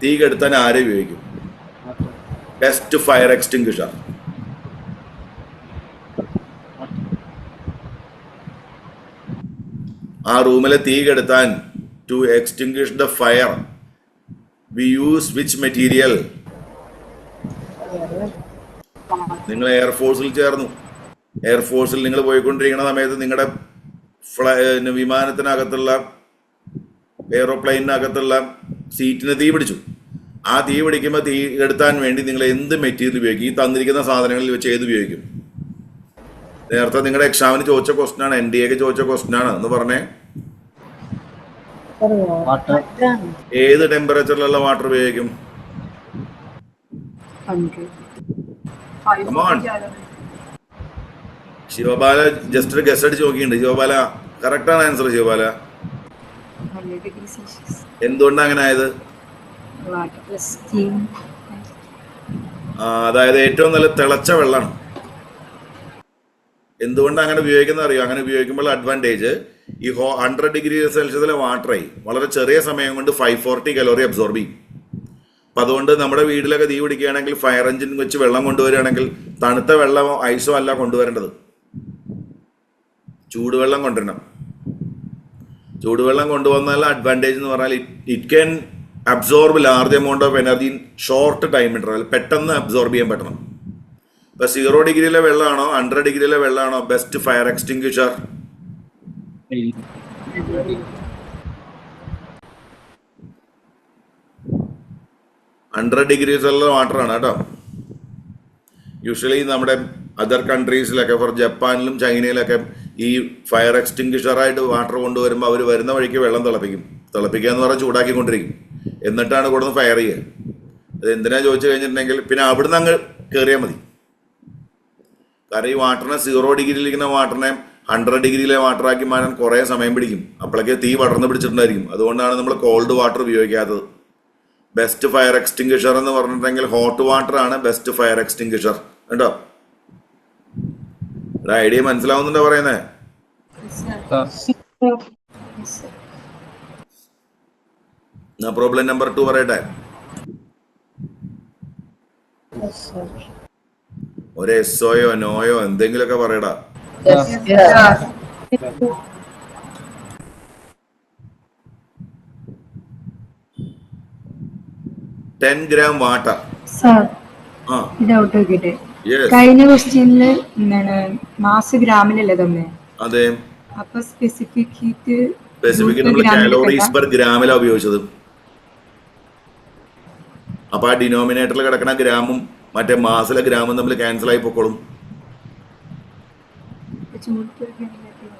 തീ കെടുത്താൻ ആരെ ഉപയോഗിക്കും? Best fire extinguisher. ആ റൂമിലെ തീ കെടുത്താൻ to extinguish the fire we use which material? നിങ്ങൾ എയർഫോഴ്സിൽ ചേർന്നു. എയർഫോഴ്സിൽ നിങ്ങൾ പോയിക്കൊണ്ടിരിക്കുന്ന സമയത്ത് നിങ്ങളുടെ വിമാനത്തിനകത്തുള്ള എയ്റോപ്ലെയിനകത്തുള്ള സീറ്റിന് തീ പിടിച്ചു. ആ തീ പിടിക്കുമ്പോൾ തീ കെടുത്താൻ വേണ്ടി നിങ്ങൾ എന്ത് മെറ്റീരിയൽ ഉപയോഗിക്കും? ഈ തന്നിരിക്കുന്ന സാധനങ്ങളിൽ വെച്ച് ഏത് ഉപയോഗിക്കും? നേരത്തെ നിങ്ങളുടെ എക്സാമിന് ചോദിച്ച ക്വസ്റ്റ്യൻ ആണ്, NDA ക്ക് ചോദിച്ച ക്വസ്റ്റ്യൻ ആണ് എന്ന് പറഞ്ഞേ. വാട്ടർ. ഏത് ടെമ്പറേച്ചറിലുള്ള വാട്ടർ ഉപയോഗിക്കും? 100. Come on. 540 calories. ശിവബാല ജസ്റ്റ് ഒരു ഗസ് അടിച്ച് നോക്കിയിട്ടുണ്ട്. ശിവബാല കറക്റ്റാണ് ആൻസർ. ശിവബാല 100 degrees Celsius. എന്തുകൊണ്ടാണ് അങ്ങനെ ആയത്? Water plus steam. അതായത് ഏറ്റവും നല്ല തിളച്ച വെള്ളമാണ്. എന്തുകൊണ്ട് അങ്ങനെ ഉപയോഗിക്കുന്നത് അറിയോ? അങ്ങനെ ഉപയോഗിക്കുമ്പോൾ അഡ്വാൻറ്റേജ്, ഈ 100 ഡിഗ്രി സെൽഷ്യസിലെ വാട്ടറെ വളരെ ചെറിയ സമയം കൊണ്ട് 540 കലോറി അബ്സോർബ് ചെയ്യും. അപ്പം അതുകൊണ്ട് നമ്മുടെ വീട്ടിലൊക്കെ തീ പിടിക്കുകയാണെങ്കിൽ ഫയർ എഞ്ചിൻ വെച്ച് വെള്ളം കൊണ്ടുവരികയാണെങ്കിൽ തണുത്ത വെള്ളമോ ഐസോ അല്ല കൊണ്ടുവരേണ്ടത്, ചൂടുവെള്ളം കൊണ്ടുവരണം. ചൂടുവെള്ളം കൊണ്ടുവന്നാൽ അഡ്വാൻറ്റേജ് എന്ന് പറഞ്ഞാൽ it can absorb large amount of energy in short time interval. പെട്ടെന്ന് അബ്സോർബ് ചെയ്യാൻ പറ്റണം. ഇപ്പം 0 ഡിഗ്രിയിലെ വെള്ളമാണോ 100 ഡിഗ്രിയിലെ വെള്ളമാണോ ബെസ്റ്റ് ഫയർ എക്സ്റ്റിങ്ക്വിഷർ? 100 ഡിഗ്രീസുള്ള വാട്ടറാണ് കേട്ടോ. യൂഷ്വലി നമ്മുടെ അതർ കൺട്രീസിലൊക്കെ, ഫോർ ജപ്പാനിലും ചൈനയിലൊക്കെ ഈ ഫയർ എക്സ്റ്റിങ്ക്വിഷറായിട്ട് വാട്ടർ കൊണ്ടുവരുമ്പോൾ അവർ വരുന്ന വഴിക്ക് വെള്ളം തിളപ്പിക്കും. തിളപ്പിക്കുക എന്ന് പറഞ്ഞാൽ ചൂടാക്കിക്കൊണ്ടിരിക്കും. എന്നിട്ടാണ് കൊടുന്ന് ഫയർ ചെയ്യുക. അത് എന്തിനാ ചോദിച്ചു കഴിഞ്ഞിട്ടുണ്ടെങ്കിൽ പിന്നെ അവിടുന്ന് അങ്ങ് കയറിയാൽ മതി. കാരണം ഈ വാട്ടറിനെ 0 ഡിഗ്രിയിലിരിക്കുന്ന വാട്ടറിനെ 100 ഡിഗ്രിയിലെ വാട്ടറാക്കി മാറ്റാൻ കുറേ സമയം പിടിക്കും. അപ്പോഴേക്ക് തീ പടർന്ന് പിടിച്ചിട്ടുണ്ടായിരിക്കും. അതുകൊണ്ടാണ് നമ്മൾ കോൾഡ് വാട്ടർ ഉപയോഗിക്കാത്തത്. ബെസ്റ്റ് ഫയർ എക്സ്റ്റിങ്ക്വിഷർ എന്ന് പറഞ്ഞിട്ടുണ്ടെങ്കിൽ ഹോട്ട് വാട്ടർ ആണ് ബെസ്റ്റ് ഫയർ എക്സ്റ്റിങ്ക്വിഷർ കേട്ടോ. ഒരു ഐഡിയ മനസ്സിലാവുന്നുണ്ടോ പറയുന്നേ? പ്രോബ്ലം നമ്പർ 2 പറയട്ടെ. ഒരു എസ്ഒയോ നോയോ എന്തെങ്കിലുമൊക്കെ പറയടാ. Yes. 10 gram water. സാർ, ആ ഡൗട്ട് നോക്കിട്ടെ. യെസ് കഴിഞ്ഞ ക്വസ്റ്റ്യനില് എന്താണ് മാസ് ഗ്രാമിലല്ലേ തന്നെ? അതെ. അപ്പൊ സ്പെസിഫിക് ഹീറ്റ് സ്പെസിഫിക് നമ്മൾ കാലോറീസ് പെർ ഗ്രാമിലാണ് ഉപയോഗിച്ചത്. അപ്പൊ ആ ഡിനോമിനേറ്ററിൽ കിടക്കുന്ന ഗ്രാമും മറ്റേ മാസിലെ ഗ്രാമും തമ്മിൽ ക്യാൻസൽ ആയി പൊക്കോളും.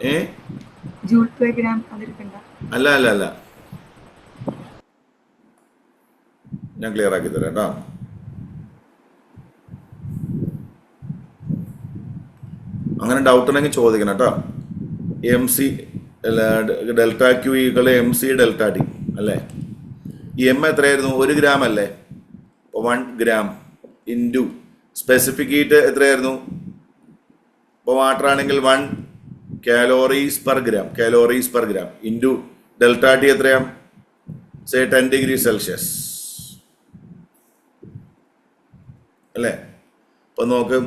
ഏ ജൂൾ പെർ ഗ്രാം അതെടുക്കണ്ട. അല്ല അല്ല അല്ല, ഞാൻ ക്ലിയർ ആക്കി തരാം കേട്ടോ. അങ്ങനെ ഡൗട്ട് ഉണ്ടെങ്കിൽ ചോദിക്കണം കേട്ടോ. MC delta Q equal MC delta T അല്ലേ? ഈ M എത്രയായിരുന്നു? 1 ഗ്രാം അല്ലേ? അപ്പോൾ 1 ഗ്രാം ഇൻറ്റു സ്പെസിഫിക് ഹീറ്റ് എത്രയായിരുന്നു? ഇപ്പോൾ വാട്ടർ ആണെങ്കിൽ 1 calories per gram into delta T എത്രയാണ്? സേ 10 ഡിഗ്രി സെൽഷ്യസ് അല്ലേ? അപ്പോൾ നോക്ക്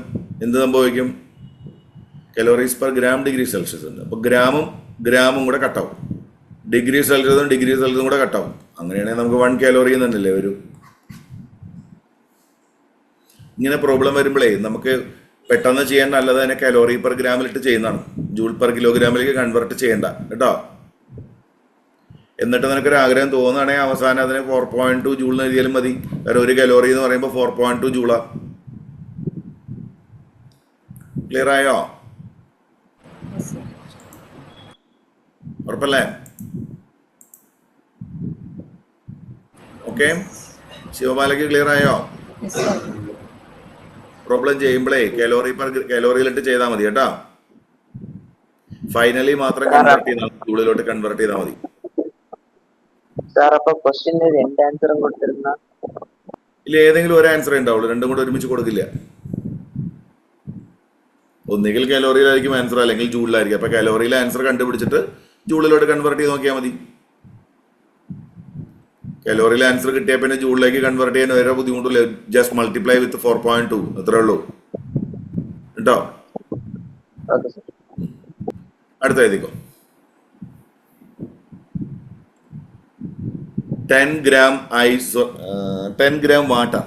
എന്ത് സംഭവിക്കും? Calories per gram degree Celsius ഉണ്ട്. അപ്പോൾ ഗ്രാമും കൂടെ കട്ടാവും. ഡിഗ്രി സെൽഷ്യസും കൂടെ കട്ടാവും. അങ്ങനെയാണെങ്കിൽ നമുക്ക് 1 കാലോറി എന്നല്ലേ വരും. ഇങ്ങനെ പ്രോബ്ലം വരുമ്പോഴേ നമുക്ക് പെട്ടെന്ന് ചെയ്യേണ്ട, അല്ലാതെ തന്നെ കലോറി പെർ ഗ്രാമിലിട്ട് ചെയ്യുന്നതാണ്. ജൂൾ പെർ കിലോഗ്രാമിലേക്ക് കൺവേർട്ട് ചെയ്യേണ്ട കേട്ടോ. എന്നിട്ട് നിനക്കൊരു ആഗ്രഹം തോന്നുകയാണെങ്കിൽ അവസാനം അതിന് 4.2 ജൂൾ എഴുതിയാലും മതി. കാരണം 1 കലോറി എന്ന് പറയുമ്പോൾ 4.2 ജൂളാ. ക്ലിയർ ആയോ? ഉറപ്പല്ലേ? ഓക്കെ, ശിവപാലയ്ക്ക് ക്ലിയർ ആയോ? പ്രോബ്ലം ചെയ്യുമ്പോഴേ കലോറിയിലിട്ട് ചെയ്താൽ മതി കേട്ടോ. ഫൈനലി മാത്രം കൺവേർട്ട് ചെയ്താൽ മതി, ജൂളിലോട്ട് കൺവേർട്ട് ചെയ്താൽ മതി. സാർ അപ്പൊ ക്വസ്റ്റ്യന് രണ്ട് ആൻസറും കൊടുത്തിരുന്ന ഇല്ല, ഏതെങ്കിലും ഒരു ആൻസറേ ഉണ്ടാവുള്ളൂ, രണ്ടും കൂടെ ഒരുമിച്ച് കൊടുക്കില്ല. ഒന്നുകിൽ കലോറിയിലായിരിക്കും ആൻസർ, അല്ലെങ്കിൽ ജൂളിലായിരിക്കും. അപ്പൊ കലോറിയിലെ ആൻസർ കണ്ടുപിടിച്ചിട്ട് ജൂളിലോട്ട് കൺവേർട്ട് ചെയ്ത് നോക്കിയാൽ മതി. കലോറിയിലെ ആൻസർ കിട്ടിയാൽ പിന്നെ ജൂളിലേക്ക് കൺവേർട്ട് ചെയ്യാൻ വേറെ ബുദ്ധിമുട്ടില്ല. ജസ്റ്റ് മൾട്ടിപ്ലൈ വിത്ത് 4.2 അത്രേ ഉള്ളൂ കേട്ടോ. Okay sir. അടുത്ത എഴുതിക്കോ. 10 gram ice, 10 gram water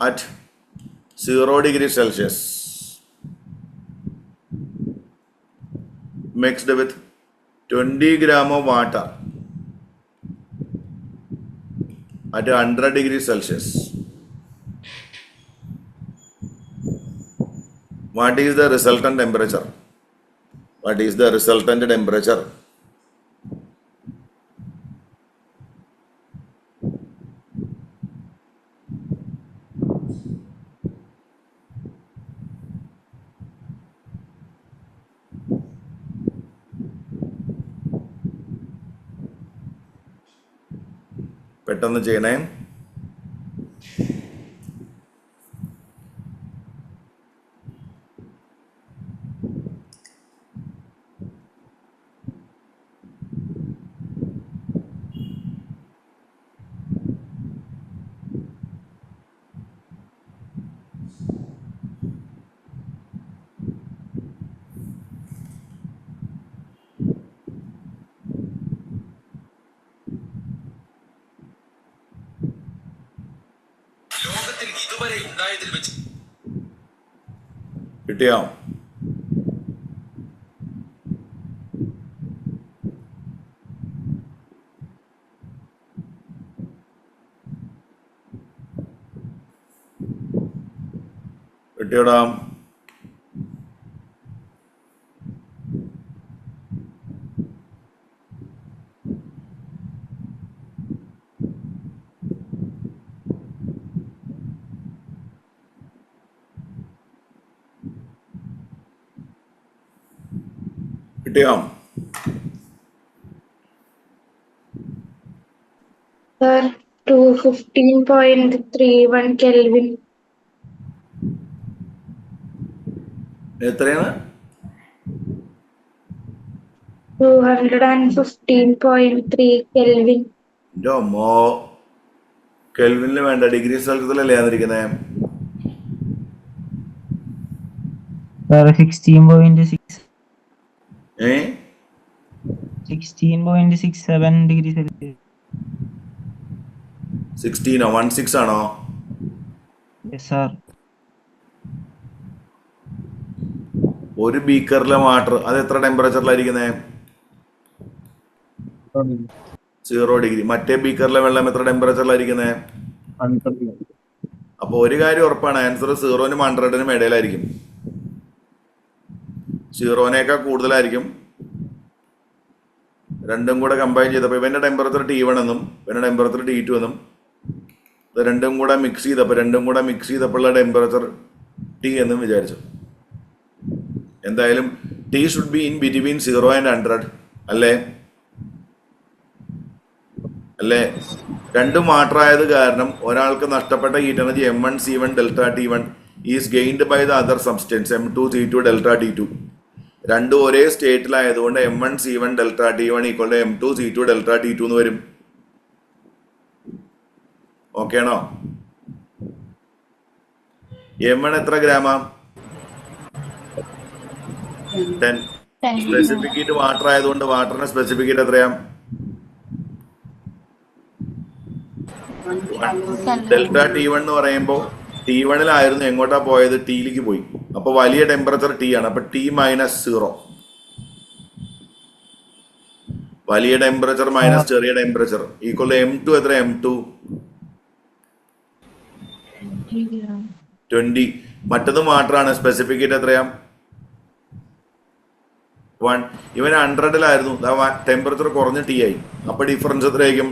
at 0 degrees Celsius mixed with 20 gram of water at 100 degrees Celsius. What is the resultant temperature? What is the resultant temperature? പെട്ടെന്ന് ചെയ്യണേ. കിട്ടിയോ? കിട്ടിയോടാ? കിട്ടിയോ? Sir, 215.31 Kelvin. എത്രയാണ്? 215.3 Kelvin. മോ കെൽവിനിൽ വേണ്ട, ഡിഗ്രി സെൽഷ്യസിലല്ലേ വന്നിരിക്കുന്നത്? സാർ 16.6 ഏ 16.67 ഡിഗ്രി സെൽഷ്യസ്. 16 16 ആണോ? Yes sir. ഒരു ബീക്കറിലെ വാട്ടർ അത് എത്ര ടെമ്പറേച്ചറിലായിരിക്കുന്നത്? 0 ഡിഗ്രി. മറ്റേ ബീക്കറിലെ വെള്ളം എത്ര ടെമ്പറേച്ചറിലായിരിക്കുന്നത്? 100. അപ്പോൾ ഒരു കാര്യം ഉറപ്പാണ്, ആൻസർ 0-നും 100-നും ഇടയിലായിരിക്കും. 0-നേക്കാൾ കൂടുതലായിരിക്കും. രണ്ടും കൂടെ കമ്പൈൻ ചെയ്തപ്പോൾ ഇവൻ്റെ ടെമ്പറേച്ചർ T1 എന്നും ഇവൻ്റെ ടെമ്പറേച്ചർ T2 എന്നും ഇത് രണ്ടും കൂടെ മിക്സ് ചെയ്തപ്പോഴുള്ള ടെമ്പറേച്ചർ T എന്നും വിചാരിച്ചു. എന്തായാലും T should be in between 0 and 100 അല്ലേ? രണ്ടും മാറ്ററായത് കാരണം ഒരാൾക്ക് നഷ്ടപ്പെട്ട heat energy M1 C1 delta T1 is gained by the other substance M2 C2 delta T2. രണ്ടും ഒരേ സ്റ്റേറ്റിലായതുകൊണ്ട് M1 C1 delta T1 equal M2 C2 delta T2 എന്ന് വരും. ഓക്കെ ആണോ? M1 എത്ര ഗ്രാമാ? 10. സ്പെസിഫിക് ഹീറ്റ് വാട്ടർ ആയതുകൊണ്ട് വാട്ടറിന് സ്പെസിഫിക് ഹീറ്റ് എത്രയാ? Delta T1 എന്ന് പറയുമ്പോൾ T1-ലായിരുന്നു, എങ്ങോട്ടാ പോയത്? Tയിലേക്ക് പോയി. അപ്പോൾ വലിയ ടെമ്പറേച്ചർ T ആണ്. അപ്പൊ T - 0. വലിയ ടെമ്പറേച്ചർ മൈനസ് ചെറിയ ടെമ്പറേച്ചർ ഈക്വൽ M2 എത്ര? M2 20. മറ്റത് മാത്രമാണ്. സ്പെസിഫിക് ഹീറ്റ് എത്രയാ? 1. ഇവൻ 100-ലായിരുന്നു, ടെമ്പറേച്ചർ കുറഞ്ഞ് T ആയി. അപ്പൊ ഡിഫറൻസ് എത്രയായിരിക്കും?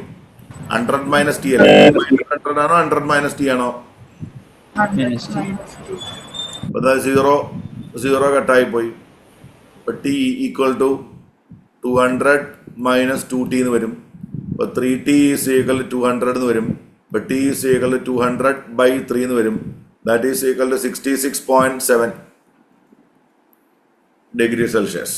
100 - T അല്ലേ? 100 ആണോ 100 - T ആണോ? 0 കട്ടായി പോയി. അപ്പൊ T equal to 200 minus 2t എന്ന് വരും. അപ്പോൾ 3t ഈസ് ഈക്വൽ ടു 200 എന്ന് വരും. അപ്പോൾ t ഈസ് ഈക്വൽ ടു 200/3 എന്ന് വരും. That is equal to 66.7 degree Celsius.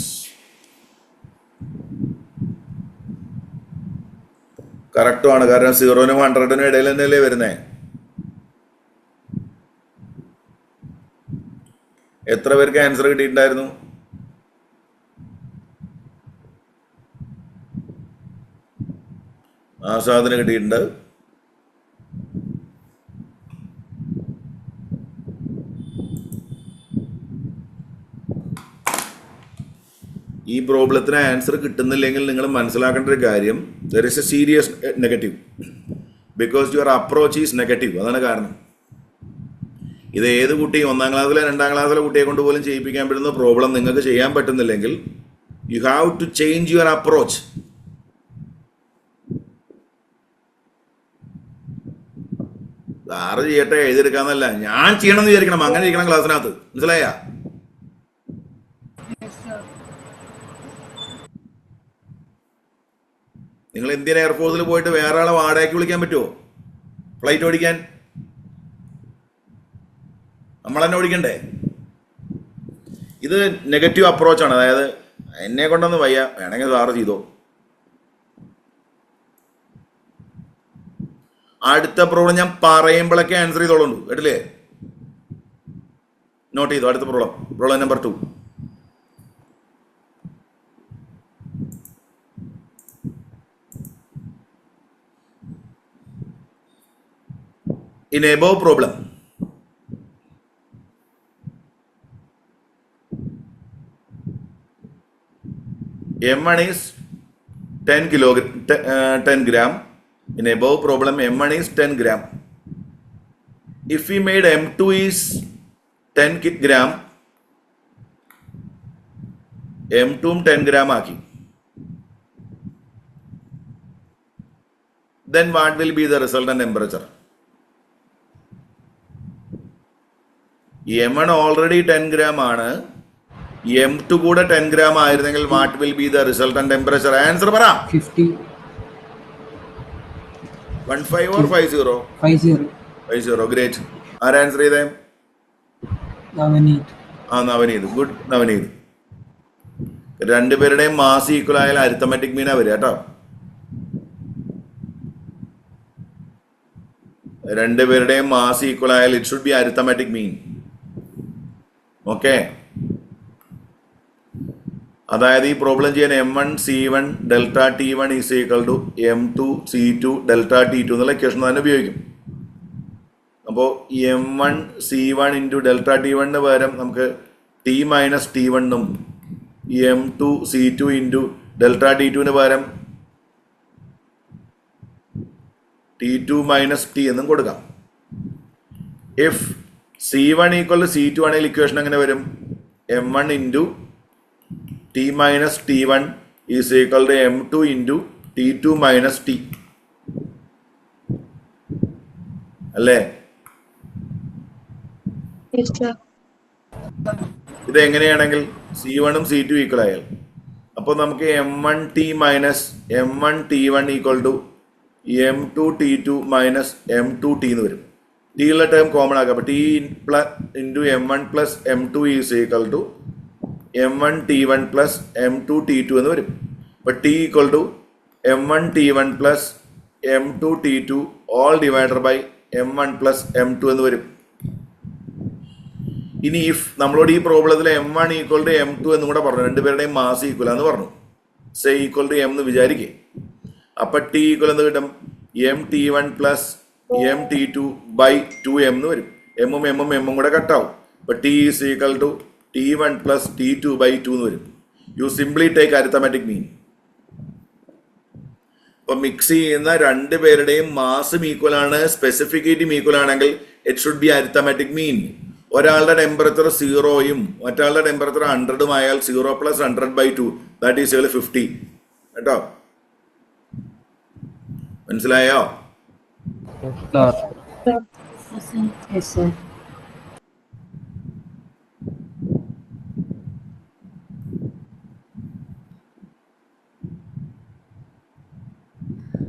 കറക്റ്റുമാണ്, കാരണം 0-നും 100-നും ഇടയിൽ തന്നെയല്ലേ വരുന്നേ. എത്ര പേർക്ക് ആൻസർ കിട്ടിയിട്ടുണ്ടായിരുന്നു? ആസാദിന് കിട്ടിയിട്ടുണ്ട്. ഈ പ്രോബ്ലത്തിന് ആൻസർ കിട്ടുന്നില്ലെങ്കിൽ നിങ്ങൾ മനസ്സിലാക്കേണ്ട ഒരു കാര്യം, there is A serious negative, because your approach is negative. അതാണ് കാരണം. ഇത് ഏത് കുട്ടി 1ാം ക്ലാസ്സിലെ 2ാം ക്ലാസ്സിലെ കുട്ടിയെ കൊണ്ട് പോലും ചെയ്യിപ്പിക്കാൻ പറ്റുന്ന പ്രോബ്ലം നിങ്ങൾക്ക് ചെയ്യാൻ പറ്റുന്നില്ലെങ്കിൽ you have to change your approach. Sir ചെയ്യട്ടെ, എഴുതിയെടുക്കാന്നല്ല, ഞാൻ ചെയ്യണമെന്ന് വിചാരിക്കണം, അങ്ങനെ ഇരിക്കണം ക്ലാസ്സിനകത്ത്. മനസ്സിലായ? നിങ്ങൾ ഇന്ത്യൻ എയർഫോഴ്സിൽ പോയിട്ട് വേറെ ആളെ വാടകയ്ക്ക് വിളിക്കാൻ പറ്റുമോ ഫ്ലൈറ്റ് ഓടിക്കാൻ? നമ്മൾ തന്നെ ഓടിക്കണ്ടേ? ഇത് നെഗറ്റീവ് അപ്രോച്ചാണ്. അതായത് എന്നെ കൊണ്ടൊന്നും വയ്യ, വേണമെങ്കിൽ സാറ് ചെയ്തോ. അടുത്ത പ്രോബ്ലം ഞാൻ പറയുമ്പോഴൊക്കെ ആൻസർ ചെയ്തോളൂ. കേട്ടില്ലേ? നോട്ട് ചെയ്തോ. അടുത്ത problem number 2. In above problem, M1 is 10 gram. In above problem, M1 is 10 gram. If we made M2 is 10 gram, M2 10 gram ആക്കി, then what will be the resultant temperature? M1 already 10 gram ആണ്. M2 കൂടെ 10 gram ആയിരുന്നെങ്കിൽ what will be the resultant temperature? Answer പറ. 50. 15 or 50? 50. Great. ആരാ answer ചെയ്തേ? Navaneeth. Good Navaneeth. രണ്ടുപേരുടെയും mass equal ആയാൽ arithmetic മീനാ വരിക കേട്ടോ. രണ്ടുപേരുടെയും മാസ് ഈക്വൽ ആയാൽ it should be arithmetic mean. Okay, അതായത് ഈ പ്രോബ്ലം ചെയ്യാൻ M1 C1 delta T1 is equal to M2 C2 delta T2 എന്നുള്ള ഇക്വേഷൻ തന്നെ ഉപയോഗിക്കും. അപ്പോൾ M1 C1 into delta T1 പകരം നമുക്ക് T മൈനസ് T1 എന്നും M2 C2 into delta T2 പകരം T2 മൈനസ് T എന്നും കൊടുക്കാം. If C1 equal to C2 ആണെങ്കിൽ ഇക്വേഷൻ എങ്ങനെ വരും? M1 into T minus T1 is equal to M2 into T2 minus T അല്ലേ? ഇത് എങ്ങനെയാണെങ്കിൽ C1 ഉം C2 ഈക്വൽ ആയാൽ അപ്പോൾ നമുക്ക് M1 T minus M1 T1 equal to M2 T2 minus M2 T എന്ന് വരും. T ഉള്ള ടേം കോമൺ ആക്കാം. അപ്പോൾ T into M1 plus M2 is equal to M1 T1 plus M2 T2 എന്ന് വരും. അപ്പോൾ T equal to M1 T1 plus M2 T2 all divided by M1 plus M2 എന്ന് വരും. ഇനി ഇഫ് നമ്മളോട് ഈ പ്രോബ്ലത്തിൽ M1 ഈക്വൽ ടു M2 എന്നും കൂടെ പറഞ്ഞു, രണ്ടുപേരുടെയും മാസ് ഈക്വൽ എന്ന് പറഞ്ഞു, സേ ഈക്വൽ ടു M എന്ന് വിചാരിക്കേ. അപ്പം T ഈക്വൽ എന്ന് കിട്ടും MT1 plus MT2 by 2M എന്ന് വരും. എമ്മും കൂടെ കട്ടാവും. അപ്പം T is equal to T1 plus T2 by 2 എന്ന് വരും. You simply take arithmetic mean. അപ്പം മിക്സ് ചെയ്യുന്ന രണ്ടുപേരുടെയും മാസും ഈക്വൽ ആണ്, സ്പെസിഫിക്കേറ്റും ഈക്വൽ ആണെങ്കിൽ it should be arithmetic mean. ഒരാളുടെ ടെമ്പറേച്ചർ 0യും മറ്റാളുടെ ടെമ്പറേച്ചർ 100ഉം ആയാൽ 0 പ്ലസ് 100/2 ദാറ്റ് ഈസ് 50 കേട്ടോ. മനസ്സിലായോ? Yes, sir.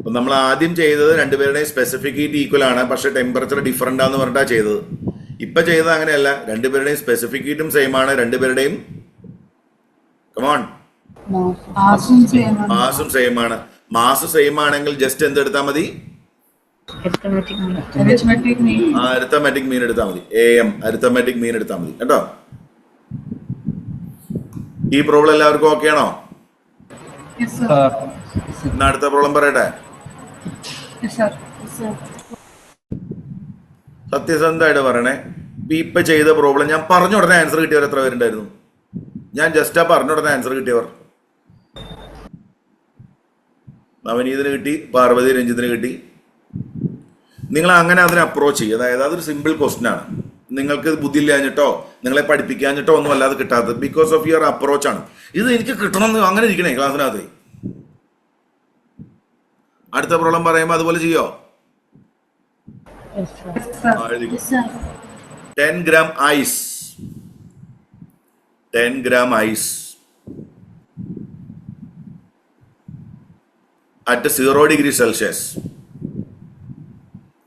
അപ്പം നമ്മൾ ആദ്യം ചെയ്തത് രണ്ടുപേരുടെയും സ്പെസിഫിക് ഹീറ്റ് ഈക്വൽ ആണ്, പക്ഷെ ടെമ്പറേച്ചർ ഡിഫറൻ്റ് ആണെന്ന് പറഞ്ഞിട്ടാണ് ചെയ്തത്. ഇപ്പം ചെയ്തത് അങ്ങനെയല്ല, രണ്ടുപേരുടെയും സ്പെസിഫിക് ഹീറ്റും സെയിം ആണ്, രണ്ടുപേരുടെയും കമോൺ മാസും സെയിം ആണ്. മാസ് സെയിം ആണെങ്കിൽ ജസ്റ്റ് എന്തെടുത്താൽ മതി? അരിത്തമാറ്റിക് മീൻ എടുത്താൽ മതി. AM അരിത്തമാറ്റിക് മീൻ എടുത്താൽ മതി കേട്ടോ. ഈ പ്രോബ്ലം എല്ലാവർക്കും ഓക്കെ ആണോ? എന്നാ അടുത്ത പ്രോബ്ലം പറയട്ടെ. സത്യസന്ധമായിട്ട് പറയണേ, ഇപ്പൊ ചെയ്ത പ്രോബ്ലം ഞാൻ പറഞ്ഞ ഉടനെ ആൻസർ കിട്ടിയവർ എത്ര പേരുണ്ടായിരുന്നു? ഞാൻ ജസ്റ്റ് പറഞ്ഞ ഉടനെ ആൻസർ കിട്ടിയവർ? നവനീതിന് കിട്ടി, പാർവതി രഞ്ജിത്തിന് കിട്ടി. നിങ്ങൾ അങ്ങനെ അതിനെ അപ്രോച്ച് ചെയ്യുക. അതായത് അതൊരു സിമ്പിൾ ക്വസ്റ്റ്യൻ ആണ്. നിങ്ങൾക്ക് ബുദ്ധി ഇല്ലാഞ്ഞിട്ടോ നിങ്ങളെ പഠിപ്പിക്കാഞ്ഞിട്ടോ ഒന്നും അല്ലാതെ കിട്ടാത്തത്, ബിക്കോസ് ഓഫ് യുവർ അപ്രോച്ച് ആണ്. ഇത് എനിക്ക് കിട്ടണമെന്ന് അങ്ങനെ ഇരിക്കണേ ക്ലാസ്സിനകത്ത്. അടുത്ത പ്രോബ്ലം പറയുമ്പോൾ അതുപോലെ ചെയ്യോ? 10 gram ice. 10 gram ice at 0 degree Celsius.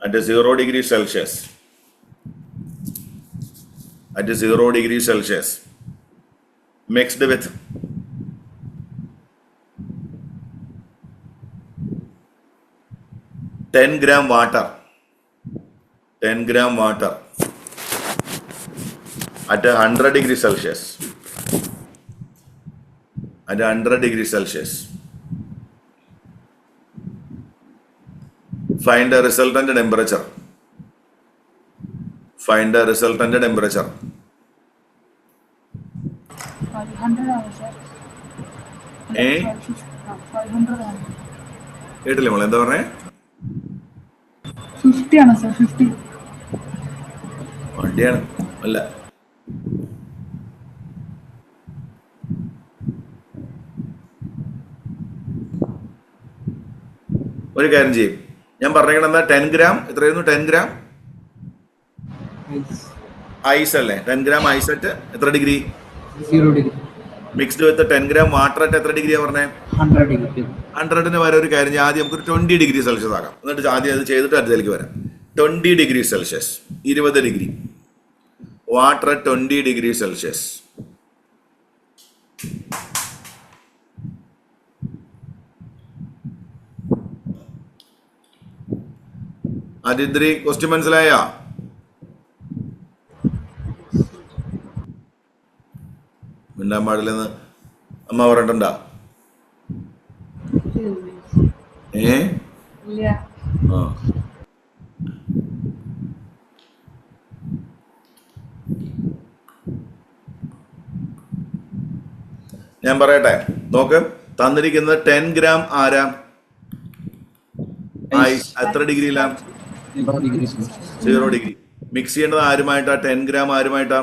At 0 degree Celsius. At 0 degree Celsius. Mixed with 10 gram water. 10 gram water at 100 degree Celsius. At 100 degree Celsius. Find the resultant temperature. Find the resultant temperature. 500 ആണ് sir. 500 ആണ്. കേട്ടില്ലേ മോളെ എന്താ പറഞ്ഞേ? 50 ആണ് sir. 50 വണ്ടിയാണ് അല്ല. ഒരു കാര്യം ചെയ്യും, ഞാൻ പറഞ്ഞേക്കണം എന്താ? 10 gram എത്രയായിരുന്നു? 10 gram ഐസ് അല്ലേ? 10 gram ഐസ് അറ്റ് എത്ര degree? 0 degree. Mixed with 10 gram water at എത്ര ഡിഗ്രിയാ പറഞ്ഞേ? 100 degree. 100-ന് വരെ ഒരു കാര്യം ആദ്യം നമുക്കൊരു 20 ഡിഗ്രി സെൽഷ്യസ് ആകാം. എന്നിട്ട് ആദ്യം അത് ചെയ്തിട്ട് അടുത്തേക്ക് വരാം. 20 degree Celsius, 20 degree water 20 degree Celsius. അതിദ്രി ക്വസ്റ്റ്യൻ മനസ്സിലായോ? മിണ്ടാൻ പാടില്ലെന്ന് അമ്മ പറഞ്ഞിട്ടുണ്ടാ? ഇല്ല. ആ ഞാൻ പറയട്ടെ, നോക്ക്. തന്നിരിക്കുന്നത് 10 gram ആരാ? ഐസ്. എത്ര ഡിഗ്രിയിലാണ്? 0 ഡിഗ്രി. മിക്സ് ചെയ്യേണ്ടത് ആരുമായിട്ടാ? 10 gram ആരുമായിട്ടാ?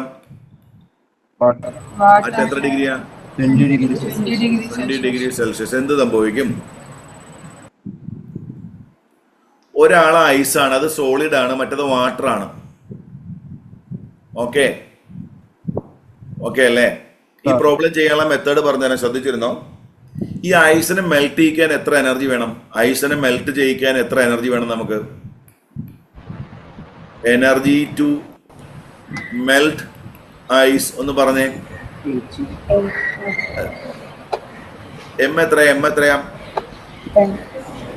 അറ്റ് എത്ര ഡിഗ്രിയാ? 20 ഡിഗ്രി സെൽഷ്യസ്. എന്ത് സംഭവിക്കും? ഒരാൾ ഐസാണ്, അത് സോളിഡ് ആണ്, മറ്റേത് വാട്ടർ ആണ്. ഓക്കെ ഓക്കെ അല്ലേ? ഈ പ്രോബ്ലം ചെയ്യാനുള്ള മെത്തേഡ് പറഞ്ഞുതരാൻ ശ്രദ്ധിച്ചിരുന്നോ? ഈ ഐസിനെ മെൽറ്റ് ചെയ്യിക്കാൻ എത്ര എനർജി വേണം? ഐസിനെ മെൽറ്റ് ചെയ്യിക്കാൻ എത്ര എനർജി വേണം നമുക്ക്? എനർജി ടു മെൽറ്റ് ഐസ് ഒന്ന് പറഞ്ഞേ. എം എത്രയാ?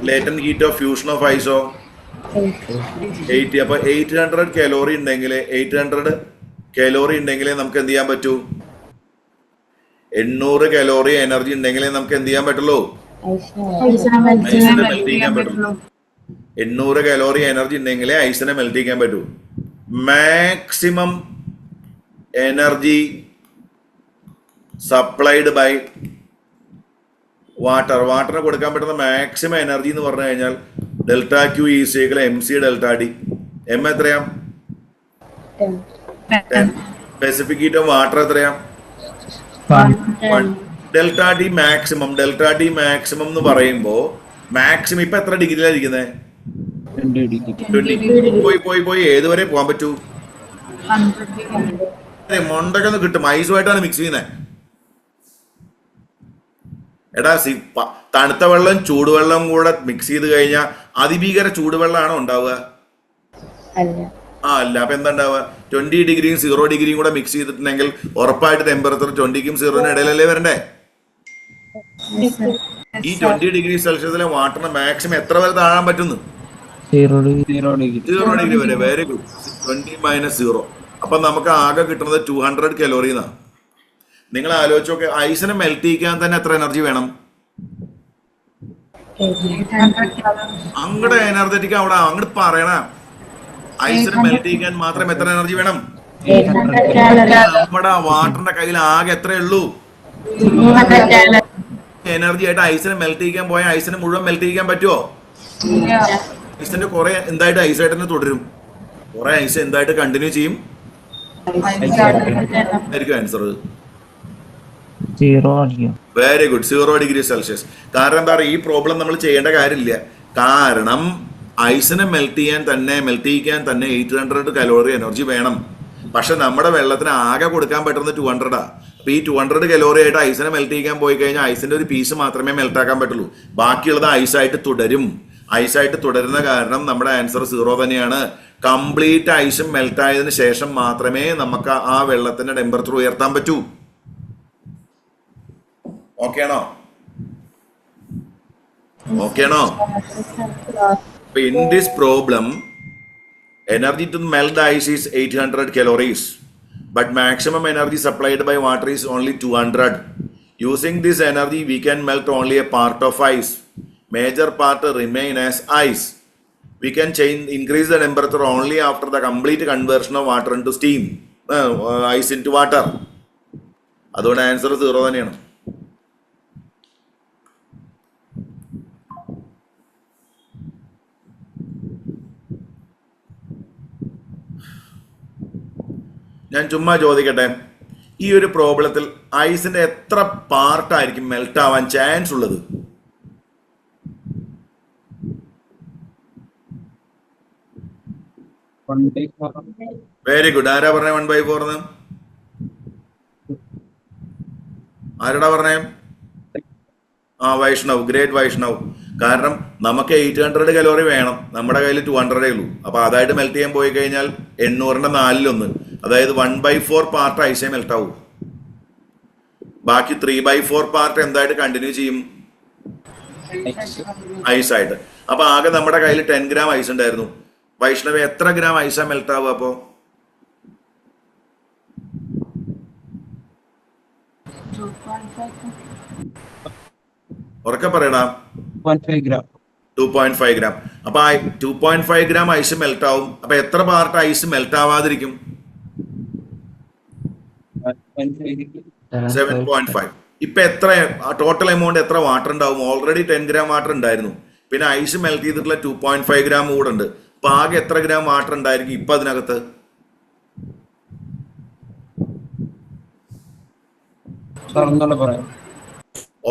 Latent heat of fusion of ഐസോ 80. അപ്പൊ 800 കലോറി ഉണ്ടെങ്കിലേ നമുക്ക് എന്ത് ചെയ്യാൻ പറ്റൂ? 800 കലോറി എനർജി ഉണ്ടെങ്കിലേ നമുക്ക് എന്ത് ചെയ്യാൻ പറ്റുള്ളൂ? ഐസിനെ മെൽറ്റ് ചെയ്യാൻ പറ്റുള്ളൂ. 800 കലോറി എനർജി ഉണ്ടെങ്കിലേ ഐസിനെ മെൽറ്റ് ചെയ്യാൻ പറ്റൂ. മാക്സിമം എനർജി സപ്ലൈഡ് ബൈ വാട്ടറിന് കൊടുക്കാൻ പറ്റുന്ന മാക്സിമം എനർജി എന്ന് പറഞ്ഞു കഴിഞ്ഞാൽ delta Q is equal MC delta D. എം എത്രയാ? 10. സ്പെസിഫിക് ഹീറ്റ് ഓഫ് വാട്ടർ എത്രയാ? 1. ഡെൽറ്റ ഡി മാക്സിമം എന്ന് പറയുമ്പോ മാക്സിമം ഇപ്പൊ എത്ര ഡിഗ്രിയിലാണ് ഇരിക്കുന്നത്? 20. പോയി ഏതുവരെ പോകാൻ പറ്റൂ? മൊണ്ടൊക്കെ ഒന്ന് കിട്ടും. ഐസുമായിട്ടാണ് മിക്സ് ചെയ്യുന്നത്. എടാ തണുത്ത വെള്ളം ചൂടുവെള്ളം കൂടെ മിക്സ് ചെയ്ത് കഴിഞ്ഞാൽ അതിഭീകര ചൂടുവെള്ളമാണോ ഉണ്ടാവുക? അല്ല. അപ്പൊ എന്താ ഉണ്ടാവുക? 20 ഡിഗ്രിയും 0 ഡിഗ്രിയും കൂടെ മിക്സ് ചെയ്തിട്ടുണ്ടെങ്കിൽ ഉറപ്പായിട്ട് ടെമ്പറേച്ചർ 20ക്കും 0നും ഇടയിലല്ലേ വരണ്ടേ? ഈ 20 ഡിഗ്രി സെൽഷ്യസിലെ വാട്ടറിന് മാക്സിമം എത്ര വരെ താഴാൻ പറ്റുന്നു? 0 degree. 0 ഡിഗ്രി വരെ. Very good. 20 - 0. അപ്പൊ നമുക്ക് ആകെ കിട്ടുന്നത് 200 കലോറി എന്നാണ്. നിങ്ങൾ ആലോചിച്ച് നോക്കെ, ഐസിനെ മെൽറ്റ് ചെയ്യിക്കാൻ തന്നെ എത്ര എനർജി വേണം? അങ്ങടെ എനർജറ്റിക് അവിടെ അങ്ങോട്ട് പറയണ. ഐസിനെ മെൽറ്റ് ചെയ്യിക്കാൻ മാത്രം എത്ര എനർജി വേണം? നമ്മുടെ വാട്ടറിന്റെ കയ്യിൽ ആകെ എത്രയേ ഉള്ളൂ? എനർജി ആയിട്ട് ഐസിനെ മെൽറ്റ് ചെയ്യിക്കാൻ പോയാൽ ഐസിനെ മുഴുവൻ മെൽറ്റ് ചെയ്യിക്കാൻ പറ്റുമോ? ഐസിന്റെ കുറെ എന്തായിട്ട് ഐസായിട്ട് തന്നെ തുടരും, കുറെ ഐസ് എന്തായിട്ട് കണ്ടിന്യൂ ചെയ്യും. ആയിരിക്കും ആൻസർ. 0 ആയിരിക്കും. Very good. 0 degree Celsius. കാരണം എന്താ പറയുക, ഈ പ്രോബ്ലം നമ്മൾ ചെയ്യേണ്ട കാര്യമില്ല. കാരണം ഐസിനെ മെൽറ്റ് ചെയ്യിക്കാൻ തന്നെ 800 കലോറി എനർജി വേണം. പക്ഷെ നമ്മുടെ വെള്ളത്തിന് ആകെ കൊടുക്കാൻ പറ്റുന്നത് 200. അപ്പൊ ഈ 200 കലോറി ആയിട്ട് ഐസിനെ മെൽറ്റ് ചെയ്യിക്കാൻ പോയി കഴിഞ്ഞാൽ ഐസിന്റെ ഒരു പീസ് മാത്രമേ മെൽറ്റ് ആക്കാൻ പറ്റുള്ളൂ. ബാക്കിയുള്ളത് ഐസായിട്ട് തുടരും. ഐസായിട്ട് തുടരുന്ന കാരണം നമ്മുടെ ആൻസർ 0 തന്നെയാണ്. കംപ്ലീറ്റ് ഐസും മെൽറ്റ് ആയതിനു ശേഷം മാത്രമേ നമുക്ക് ആ വെള്ളത്തിന്റെ ടെമ്പറേച്ചർ ഉയർത്താൻ പറ്റൂ. ഓക്കെ ആണോ? In this problem, energy to melt the ice is 800 calories, but maximum energy supplied by water is only 200. Using this energy, we can melt only a part of ice. Major part remain as ice. We can increase the temperature only after the complete conversion of water into steam, ice into water. അതുകൊണ്ട് answer 0 തന്നെയാണ്. ഞാൻ ചുമ്മാ ചോദിക്കട്ടെ, ഈ ഒരു പ്രോബ്ലത്തിൽ ഐസിന്റെ എത്ര പാർട്ടായിരിക്കും melt ആവാൻ chance ഉള്ളത്? Very good. ആരാ പറഞ്ഞ 1/4? ആരാടാ പറഞ്ഞേ? വൈഷ്ണവ്. ഗ്രേറ്റ് വൈഷ്ണവ്. കാരണം നമുക്ക് 800 കലോറി വേണം, നമ്മുടെ കയ്യിൽ 200 ഉള്ളൂ. അപ്പൊ അതായിട്ട് മെൽറ്റ് ചെയ്യാൻ പോയി കഴിഞ്ഞാൽ 800ന്റെ 4/1, അതായത് 1/4 പാർട്ട് ഐസേ മെൽറ്റ് ആവും. ബാക്കി 3/4 പാർട്ട് എന്തായിട്ട് കണ്ടിന്യൂ ചെയ്യും? ഐസായിട്ട്. അപ്പൊ ആകെ നമ്മുടെ കയ്യിൽ 10 ഗ്രാം ഐസ് ഉണ്ടായിരുന്നു. വൈഷ്ണവ്, എത്ര ഗ്രാം ഐസാ മെൽറ്റ് ആവുക അപ്പോ? ഉറക്കെ പറയടാ. 2.5 gram. 2.5 ഗ്രാം. അപ്പൊ 2.5 ഗ്രാം ഐസ് മെൽറ്റ് ആവും. അപ്പൊ എത്ര പാർട്ട് ഐസ് മെൽറ്റ് ആവാതിരിക്കും? 7.5. ഇപ്പൊ എത്ര ടോട്ടൽ എമൗണ്ട് എത്ര വാട്ടർ ഉണ്ടാവും? ഓൾറെഡി 10 ഗ്രാം വാട്ടർ ഉണ്ടായിരുന്നു, പിന്നെ ഐസ് മെൽറ്റ് ചെയ്തിട്ടുള്ള 2.5 ഗ്രാം കൂടെ ഉണ്ട്. അപ്പൊ ആകെ എത്ര ഗ്രാം വാട്ടർ ഉണ്ടായിരിക്കും ഇപ്പൊ അതിനകത്ത്?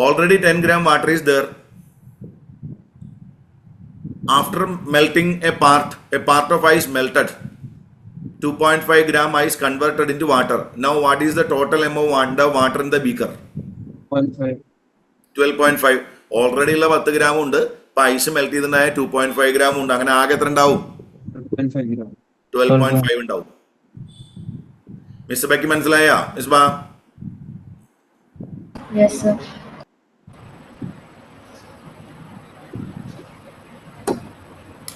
Already 10 gram water is there. After melting a part of ice melted, 2.5 gram ice converted into water. Now what is the total amount of water in the beaker? 12.5. Already ഉള്ള 10 gram ഉണ്ട്, ഇപ്പൊ ice melt ചെയ്തിട്ടുണ്ടായ 2.5 gram ഉണ്ട്. അങ്ങനെ ആകെ എത്ര ഉണ്ടാവും? 12.5 ഉണ്ടാവും. Miss ബയ്ക്ക് മനസ്സിലായ? മിസ് ബാ? Yes, sir.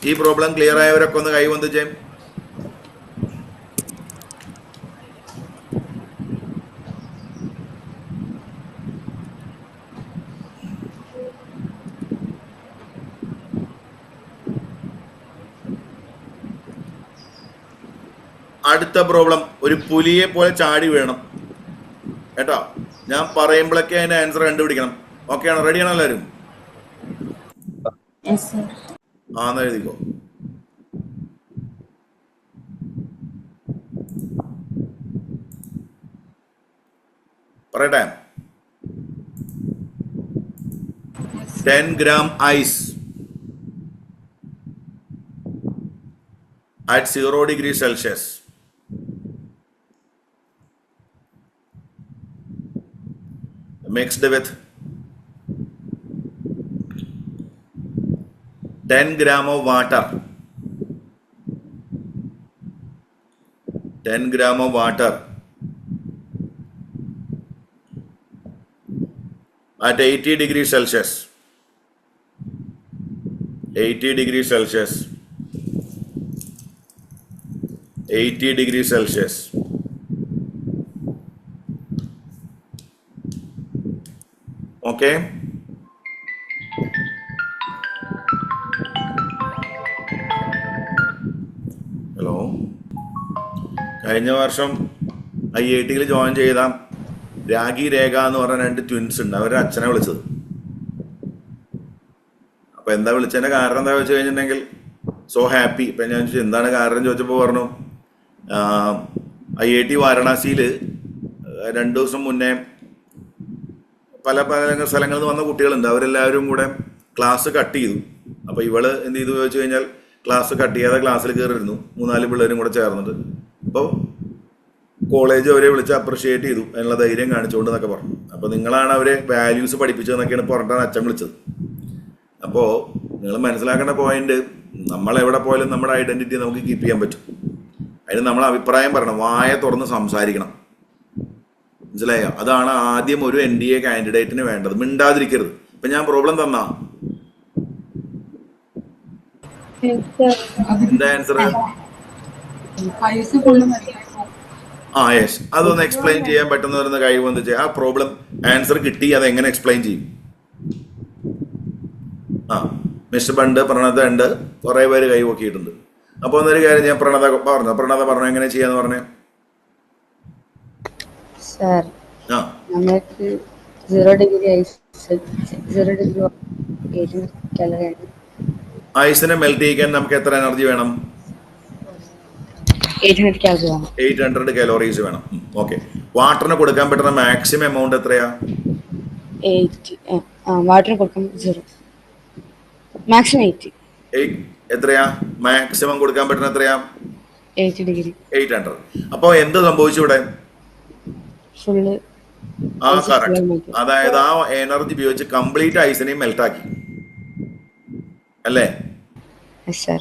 ഈ പ്രോബ്ലം ക്ലിയർ ആയവരൊക്കെ ഒന്ന് കൈ വന്നിച്ചേ. അടുത്ത പ്രോബ്ലം ഒരു പുലിയെ പോലെ ചാടി വീഴണം കേട്ടോ. ഞാൻ പറയുമ്പോഴൊക്കെ അതിന്റെ ആൻസർ കണ്ടുപിടിക്കണം. ഓക്കെ ആണോ? റെഡിയാണോ എല്ലാവരും? ആന്ന് എഴുതിക്കോ. പറയട്ടെ. 10 gram ice at 0 degree Celsius mixed with 10 gram of water. 10 gram of water at 80 degrees Celsius. 80 degrees Celsius. 80 degrees Celsius. Okay. Hello, കഴിഞ്ഞ വർഷം IIT ജോയിൻ ചെയ്ത രാഗി രേഖ എന്ന് പറഞ്ഞ 2 ട്വിൻസ് ഉണ്ട്. അവരുടെ അച്ഛനെ വിളിച്ചത്. അപ്പോൾ എന്താ വിളിച്ചതിൻ്റെ കാരണം എന്താ വെച്ച് കഴിഞ്ഞിട്ടുണ്ടെങ്കിൽ സോ ഹാപ്പി. ഇപ്പം ഞാൻ ചോദിച്ചു എന്താണ് കാരണം ചോദിച്ചപ്പോൾ പറഞ്ഞു IIT വാരണാസിയിൽ 2 ദിവസം മുന്നേ പല സ്ഥലങ്ങളിൽ നിന്ന് വന്ന കുട്ടികളുണ്ട്. അവരെല്ലാവരും കൂടെ ക്ലാസ് കട്ട് ചെയ്തു. അപ്പോൾ ഇവള് എന്ത് ചെയ്തു ചോദിച്ചു കഴിഞ്ഞാൽ ക്ലാസ് കട്ട് ചെയ്യാതെ ക്ലാസ്സിൽ കയറിയിരുന്നു 3-4 പിള്ളേരും കൂടെ ചേർന്നിട്ട്. അപ്പോൾ കോളേജ് അവരെ വിളിച്ച് അപ്രിഷിയേറ്റ് ചെയ്തു, അതിനുള്ള ധൈര്യം കാണിച്ചുകൊണ്ട് എന്നൊക്കെ പറഞ്ഞു. അപ്പോൾ നിങ്ങളാണ് അവരെ വാല്യൂസ് പഠിപ്പിച്ചതെന്നൊക്കെയാണ് പറഞ്ഞിട്ടാണ് അച്ഛൻ വിളിച്ചത്. അപ്പോൾ നിങ്ങൾ മനസ്സിലാക്കേണ്ട പോയിന്റ്, നമ്മൾ എവിടെ പോയാലും നമ്മുടെ ഐഡന്റിറ്റി നമുക്ക് കീപ്പ് ചെയ്യാൻ പറ്റും. അതിന് നമ്മൾ അഭിപ്രായം പറയണം, വായ തുറന്ന് സംസാരിക്കണം. മനസ്സിലായോ? അതാണ് ആദ്യം ഒരു NDA കാൻഡിഡേറ്റിന് വേണ്ടത്. മിണ്ടാതിരിക്കരുത്. ഇപ്പം ഞാൻ പ്രോബ്ലം തന്നാ എന്താ ആൻസർ? യെസ്. അതൊന്ന് എക്സ്പ്ലെയിൻ ചെയ്യാൻ പറ്റുന്ന വരുന്ന കഴിവ് എന്താ ചെയ്യുക? ആ പ്രോബ്ലം ആൻസർ കിട്ടി, അത് എങ്ങനെ എക്സ്പ്ലെയിൻ ചെയ്യും? മിസ്റ്റർ ബണ്ട്, പ്രണത ഉണ്ട്, കുറേ പേര് കൈ നോക്കിയിട്ടുണ്ട്. അപ്പോൾ ഒന്നൊരു കാര്യം ഞാൻ പ്രണത പറഞ്ഞു എങ്ങനെ ചെയ്യാന്ന് പറഞ്ഞേ. സർ, നമുക്ക് 0 ഡിഗ്രി കാലറിയാണ്. ഐസിനെ മെൽറ്റ് ചെയ്യിക്കാൻ നമുക്ക് എത്ര എനർജി വേണം? 800 കാലറി വേണം. 800 കലോറീസ് വേണം. ഓക്കെ. വാട്ടറിന് കൊടുക്കാൻ പറ്റുന്ന മാക്സിമം എമൗണ്ട് എത്രയാ? 8. വാട്ടറിന് കൊടുക്കാം 0. മാക്സിമം 80. എത്രയാ മാക്സിമം കൊടുക്കാൻ പറ്റുന്ന? എത്രയാ? 80 ഡിഗ്രി. 800. അപ്പോൾ എന്ത് സംഭവിച്ചു ഇവിടെ? Full correct. അതായത് ആ എനർജി ഉപയോഗിച്ച് കംപ്ലീറ്റ് ഐസിനെയും മെൽട്ടാക്കി അല്ലേ? സർ.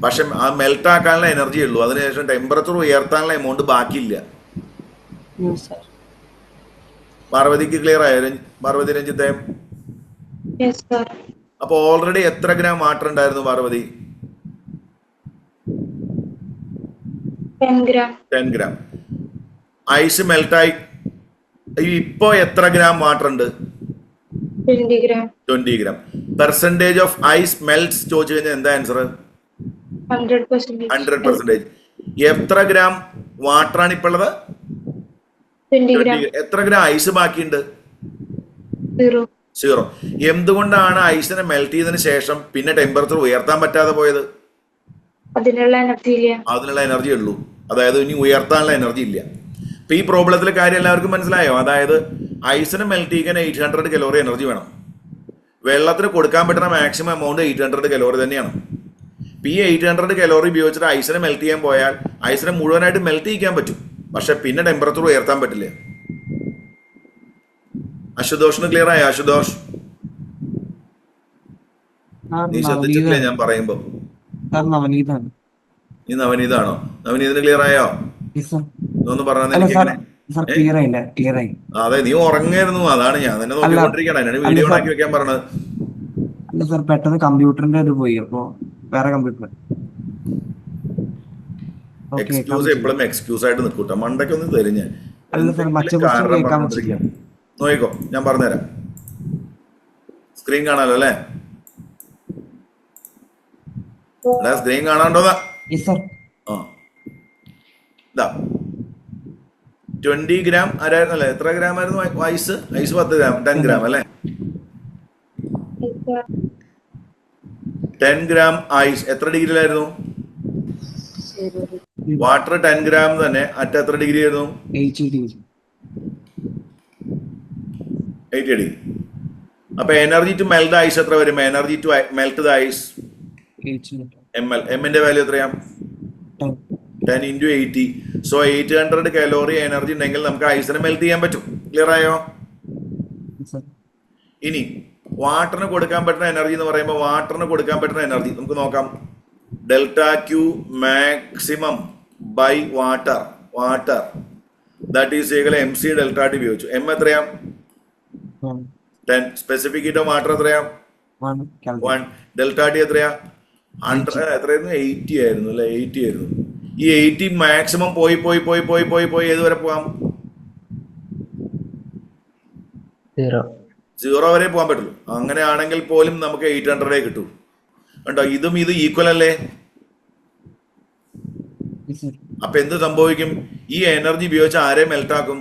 പക്ഷെ ആ മെൽറ്റ് ആക്കാനുള്ള എനർജി ഉള്ളൂ. അതിനുശേഷം ടെമ്പറേച്ചർ ഉയർത്താനുള്ള എമൗണ്ട് ബാക്കിയില്ല. പാർവതിക്ക് ക്ലിയർ ആയോ? പാർവതി, രഞ്ജിത്തെ? അപ്പൊ ഓൾറെഡി എത്ര ഗ്രാം വാട്ടർ ഉണ്ടായിരുന്നു പാർവതി? 10 ഗ്രാം. ഐസ് മെൽറ്റായി ഇപ്പോ എത്ര ഗ്രാം വാട്ടർ ഉണ്ട്? 20 ഗ്രാം. പെർസെന്റേജ് ഓഫ് ഐസ് മെൽറ്റ്സ് ചോദിച്ചു കഴിഞ്ഞാൽ എന്താ ആൻസർ? 100%. എത്ര ഗ്രാം വാട്ടർ ആണ് ഇപ്പോൾ ഉള്ളത്? 20. എത്ര ഗ്രാം ഐസ് ബാക്കിയുണ്ട്? 0. എന്തുകൊണ്ടാണ് ഐസിനെ മെൽറ്റ് ചെയ്തതിന് ശേഷം പിന്നെ ടെമ്പറേച്ചർ ഉയർത്താൻ പറ്റാതെ പോയത്? അതിനുള്ള എനർജി ഉള്ളൂ. അതായത് ഇനി ഉയർത്താനുള്ള എനർജി ഇല്ല. ഇപ്പൊ ഈ പ്രോബ്ലത്തിലെ കാര്യം എല്ലാവർക്കും മനസ്സിലായോ? അതായത് ഐസിനെ മെൽറ്റ് ചെയ്യാൻ 800 കലോറി എനർജി വേണം. വെള്ളത്തിന് കൊടുക്കാൻ പറ്റുന്ന മാക്സിമം എമൗണ്ട് 800 കലോറി തന്നെയാണ്. ഇപ്പൊ ഈ 800 കലോറി ഉപയോഗിച്ചിട്ട് ഐസിനെ മെൽറ്റ് ചെയ്യാൻ പോയാൽ ഐസിനെ മുഴുവനായിട്ട് മെൽറ്റ് ചെയ്യിക്കാൻ പറ്റും, പക്ഷെ പിന്നെ ടെമ്പറേച്ചർ ഉയർത്താൻ പറ്റില്ല. അശുതോഷിന് ക്ലിയർ ആയോ? അശുതോഷ്, നീ ശ്രദ്ധിച്ചിട്ടില്ലേ ഞാൻ പറയുമ്പോ? നീ നവനീതാണോ? നവനീതിന് ക്ലിയർ ആയോ? ഒന്ന് പറഞ്ഞാൽ അതെ, നീ ഉറങ്ങായിരുന്നു. അതാണ് ഞാൻ തന്നെ നോക്കിക്കൊണ്ടിരിക്കണം. അതിനാണ് വീഡിയോ ഉണ്ടാക്കി വെക്കാൻ പറഞ്ഞത്. അല്ല സാർ, പെട്ടെന്ന് കമ്പ്യൂട്ടറിന്റെ അത് പോയി. അപ്പൊ വേറെ കമ്പ്യൂട്ടർ. എക്സ്ക്യൂസ് എപ്പോഴും എക്സ്ക്യൂസ് ആയിട്ട് നിൽക്കൂട്ടോ. മണ്ടയ്ക്കൊന്നും തരും ഞാൻ. നോക്കിക്കോ, ഞാൻ പറഞ്ഞുതരാം. സ്ക്രീൻ കാണാലോ അല്ലേ? സ്ക്രീൻ കാണാണ്ടോന്നാ? ഇതാ 20 ഗ്രാം ആരായിരുന്നല്ലേ? എത്ര ഗ്രാം ആയിരുന്നു ഐസ്? 10 ഗ്രാം. 10 ഗ്രാം അല്ലേ? 10 ഗ്രാം ഐസ് എത്ര ഡിഗ്രിയിലായിരുന്നു? വാട്ടർ 10 ഗ്രാം തന്നെ അറ്റ് എത്ര ഡിഗ്രി ആയിരുന്നു? 80 ഡിഗ്രി. അപ്പൊ എനർജി ടു മെൽറ്റ് ഐസ് എത്ര വരും? Energy to melt the ice ml. എമ്മിന്റെ വാല്യൂ എത്രയാ? 10 × 80. സോ 800 കലോറി എനർജി ഉണ്ടെങ്കിൽ നമുക്ക് ഐസിനെ മെൽറ്റ് ചെയ്യാൻ പറ്റും. ക്ലിയർ ആയോ? ഇനി വാട്ടറിന് കൊടുക്കാൻ പറ്റുന്ന എനർജി എന്ന് പറയുമ്പോൾ വാട്ടറിന് കൊടുക്കാൻ പറ്റുന്ന എനർജി നമുക്ക് നോക്കാം. Delta Q maximum by water that is equal M C delta T ഉപയോഗിച്ചു. എം എത്രയാ? 10. സ്പെസിഫിക് ഹീറ്റ് ഓഫ് വാട്ടർ എത്രയാ? 1. ഡെൽറ്റ ടി എത്രയാ? 100. എത്രയായിരുന്നു? 80 ആയിരുന്നു അല്ലെ? 80 ആയിരുന്നു. ഈ 80 മാക്സിമം പോയി പോയി പോയി പോയി പോയി പോയി ഏതുവരെ പോകാം? 0 വരെ പോകാൻ പറ്റുള്ളൂ. അങ്ങനെയാണെങ്കിൽ പോലും നമുക്ക് 800 കിട്ടൂ. കണ്ടോ, ഇതും ഇത് ഈക്വൽ അല്ലേ? അപ്പൊ എന്ത് സംഭവിക്കും? ഈ എനർജി ഉപയോഗിച്ച് ആരെ മെൽട്ടാക്കും?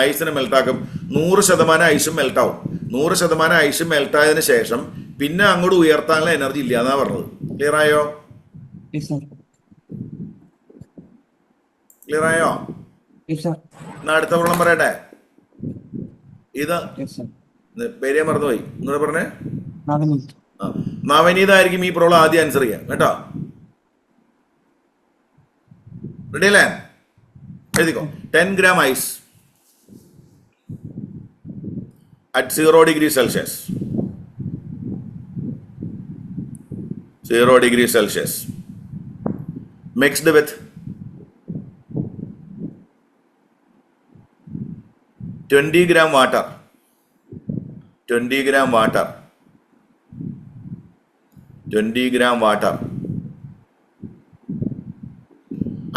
ഐസിനെ മെൽട്ടാക്കും. 100% ഐസും മെൽട്ടാവും. 100% ഐസും മെൽട്ടായതിനു ശേഷം പിന്നെ അങ്ങോട്ട് ഉയർത്താനുള്ള എനർജി ഇല്ല എന്നാ പറഞ്ഞത്. ക്ലിയർ ആയോ? ക്ലിയർ ആയോ? എന്നാ അടുത്ത പ്രോബ്ലം പറയട്ടെ. ഇത് പേര് ഞാൻ മറന്നുപോയി, നിങ്ങളെ പറഞ്ഞേ. നവനീതായിരിക്കും ഈ പ്രോബ്ലം ആദ്യം ആൻസർ ചെയ്യാം കേട്ടോ. റെഡി അല്ലേ? എഴുതിക്കോ. 10 gram ice at 0 degrees Celsius. 0 degrees Celsius. Mixed with 20 gram water. 20 gram water. 20 gram water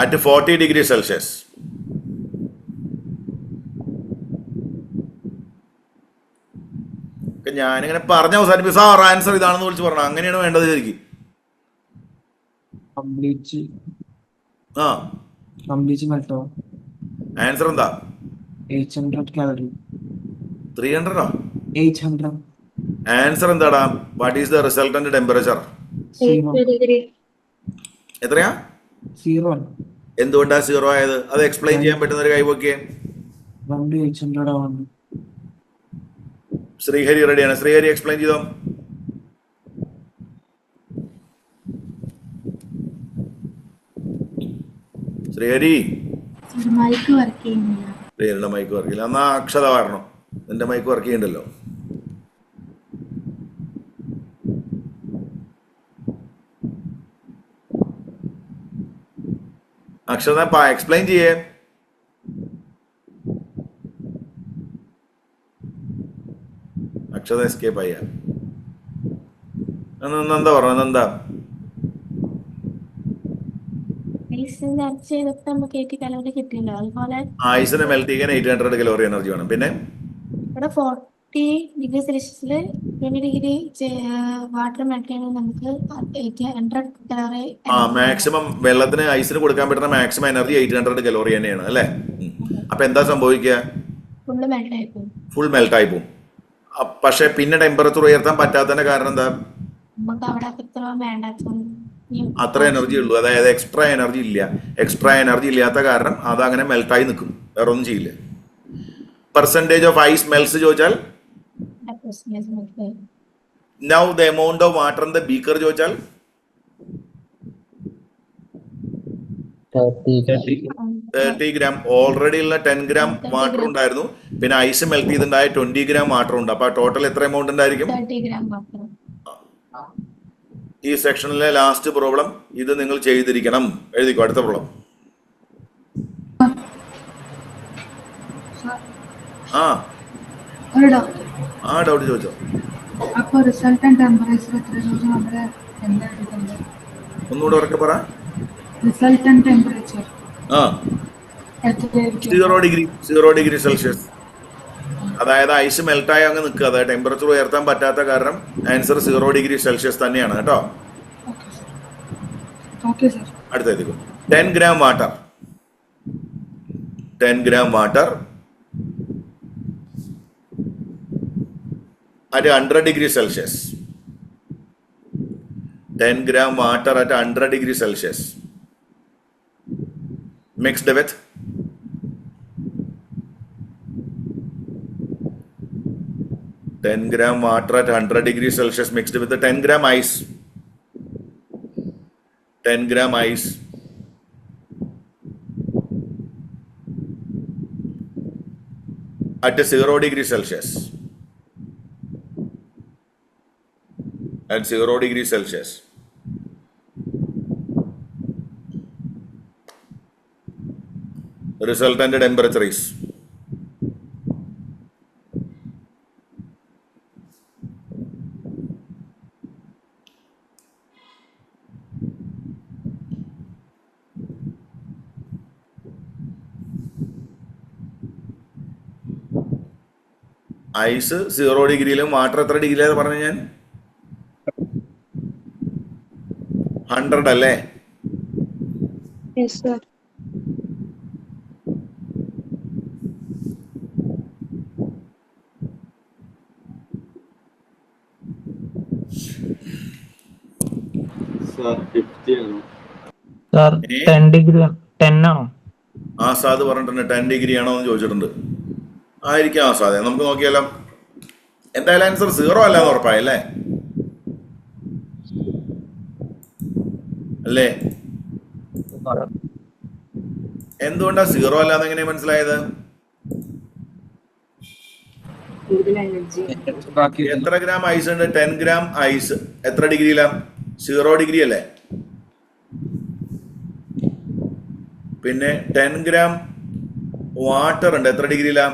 at 40 degrees Celsius. ഞാനിങ്ങനെ പറഞ്ഞ അവസാനിപ്പിക്കും. സാർ ആൻസർ ഇതാണെന്ന് വിളിച്ച് പറഞ്ഞു. അങ്ങനെയാണ് വേണ്ടത് ശരിക്കും. ആൻസർ എന്താ? 300 ആൻസർ എന്താടാ? What is the resultant temperature? എത്രയാ? 0. എന്തുകൊണ്ടാ 0 ആയത്? അത് എക്സ്പ്ലെയിൻ ചെയ്യാൻ പറ്റുന്ന ഒരു കൈവോക്കിയേ. ശ്രീഹരി റെഡിയാണ്. ശ്രീഹരി എക്സ്പ്ലെയിൻ ചെയ്തോ. ശ്രീഹരി, മൈക്ക് വർക്ക് ചെയ്യുന്നില്ല. ശ്രീഹരിയുടെ മൈക്ക് വർക്ക് ചെയ്യില്ല. എന്നാ അക്ഷത വരണം. നിന്റെ മൈക്ക് വർക്ക് ചെയ്യണ്ടല്ലോ. അക്ഷത എക്സ്പ്ലെയിൻ ചെയ്യേ. അക്ഷത എസ്കേപ്പ് ആയ. എന്താ പറഞ്ഞു? എന്താ ഐസിനെ മെൽറ്റ് ചെയ്യാൻ 800 കലോറി എനർജി വേണം. പിന്നെ 40 ഡിഗ്രി സെൽഷ്യസിൽ 20 ഡിഗ്രി വാട്ടർ മെൽറ്റ് ചെയ്യണമെങ്കിൽ നമുക്ക് 800 കലോറി. മാക്സിമം വെള്ളത്തിന് ഐസിന് കൊടുക്കാൻ പറ്റുന്ന മാക്സിമം എനർജി 800 കലോറി തന്നെയാണ് അല്ലേ? അപ്പൊ എന്താ സംഭവിക്കുക? ഫുൾ മെൽറ്റ് ആയി പോകും. പക്ഷെ പിന്നെ ടെമ്പറേച്ചർ ഉയർത്താൻ പറ്റാത്തതിന്റെ കാരണം എന്താ? അത്ര എനർജി ഉള്ളൂ. അതായത് എക്സ്ട്രാ എനർജി ഇല്ല. എക്സ്ട്രാ എനർജി ഇല്ലാത്ത കാരണം അത് അങ്ങനെ മെൽട്ടായി നിൽക്കും. വേറെ ഒന്നും ചെയ്യില്ല. പെർസെന്റേജ് ഓഫ് ഐസ് മെൽറ്റ്സ് ചോദിച്ചാൽ now the amount of water in the beaker ചോദിച്ചാൽ 30 gram. ഓൾറെഡി ഉള്ള 10 gram വാട്ടർ ഉണ്ടായിരുന്നു. പിന്നെ ഐസ് മെൽറ്റ് ചെയ്തിട്ടുണ്ടായ 20 gram വാട്ടർ ഉണ്ട്. അപ്പൊ ടോട്ടൽ എത്ര എമൗണ്ട് ഉണ്ടായിരിക്കും? ഈ സെക്ഷനിലെ ലാസ്റ്റ് പ്രോബ്ലം ഇത് നിങ്ങൾ ചെയ്തിരിക്കണം. എഴുതിക്കോ. അടുത്ത പ്രോബ്ലം. ഡൗട്ട് ചോദിച്ചോ. അപ്പോൾ റിസൾട്ടന്റ് ടെമ്പറേച്ചർ എത്ര ചോദിച്ചാൽ നമ്മുടെ എന്താ എടുക്കുന്നത്? ഒന്നുകൂടെ ഉറക്കെ പറ. Resultant temperature 0 degree Celsius. അതായത് ഐസ് മെൽട്ടായി അങ്ങ് നിൽക്കുക. അതായത് ടെമ്പറേച്ചർ ഉയർത്താൻ പറ്റാത്ത കാരണം ആൻസർ 0 ഡിഗ്രി സെൽഷ്യസ് തന്നെയാണ് കേട്ടോ. അടുത്തേക്ക് 10 gram water. 10 gram water at 100 degree Celsius. 10 gram water at 100 degree Celsius mixed with 10 gram water at 100 degree Celsius mixed with the 10 gram ice. 10 gram ice at 0 degree Celsius. at 0 degrees Celsius. Resultant temperature is ice 0 ഡിഗ്രിയിലും water എത്ര ഡിഗ്രിയിലാണ് പറഞ്ഞു ഞാൻ? 100 അല്ലേ? Yes, sir. Sir 10 degree 10 ആണോ? ആസാദ് പറഞ്ഞിട്ടുണ്ട് 10 degree ആണോ എന്ന് ചോദിച്ചിട്ടുണ്ട്. ആയിരിക്കും ആസാദെ, നമുക്ക് നോക്കിയാലോ. എന്തായാലും ആൻസർ 0 അല്ലാന്ന് ഉറപ്പായല്ലേ? അല്ലേ? എന്തുകൊണ്ടാ 0 അല്ലാന്ന് എങ്ങനെയാ മനസ്സിലായത്? എത്ര ഗ്രാം ഐസ് ഉണ്ട്? 10 ഗ്രാം ഐസ് എത്ര ഡിഗ്രിയിലാ? 0 ഡിഗ്രി അല്ലേ? പിന്നെ 10 ഗ്രാം വാട്ടർ ഉണ്ട്, എത്ര ഡിഗ്രിയിലാ?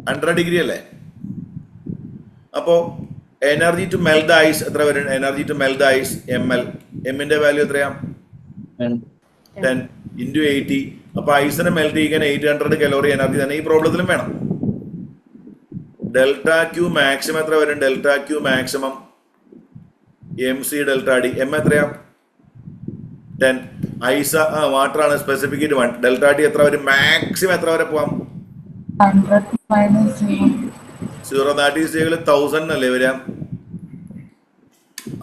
100 ഡിഗ്രി അല്ലേ? അപ്പോ എനർജി ടു മെൽറ്റ് ഐസ് എത്ര വരും? Energy to melt ice ml, എമ്മിന്റെ വാല്യൂ എത്രയാ? 10 × 80. അപ്പൊ ഐസിനെ മെൽറ്റ് ചെയ്യാൻ 800 കലോറി എനർജി തന്നെ ഈ പ്രോബ്ലത്തിലും വേണം. ഡെൽറ്റ ക്യൂ മാക്സിമം എത്ര വരും? Delta Q maximum MC delta D, എം എത്രയാ? 10. ഐസ വാട്ടർ ആണ്, സ്പെസിഫിക് 1. ഡെൽറ്റ ടി എത്ര വരും? മാക്സിമം എത്ര വരെ പോവാം? 100 minus 0. 0 ദാറ്റ് ഈസ് 1000 അല്ലേ വരാം?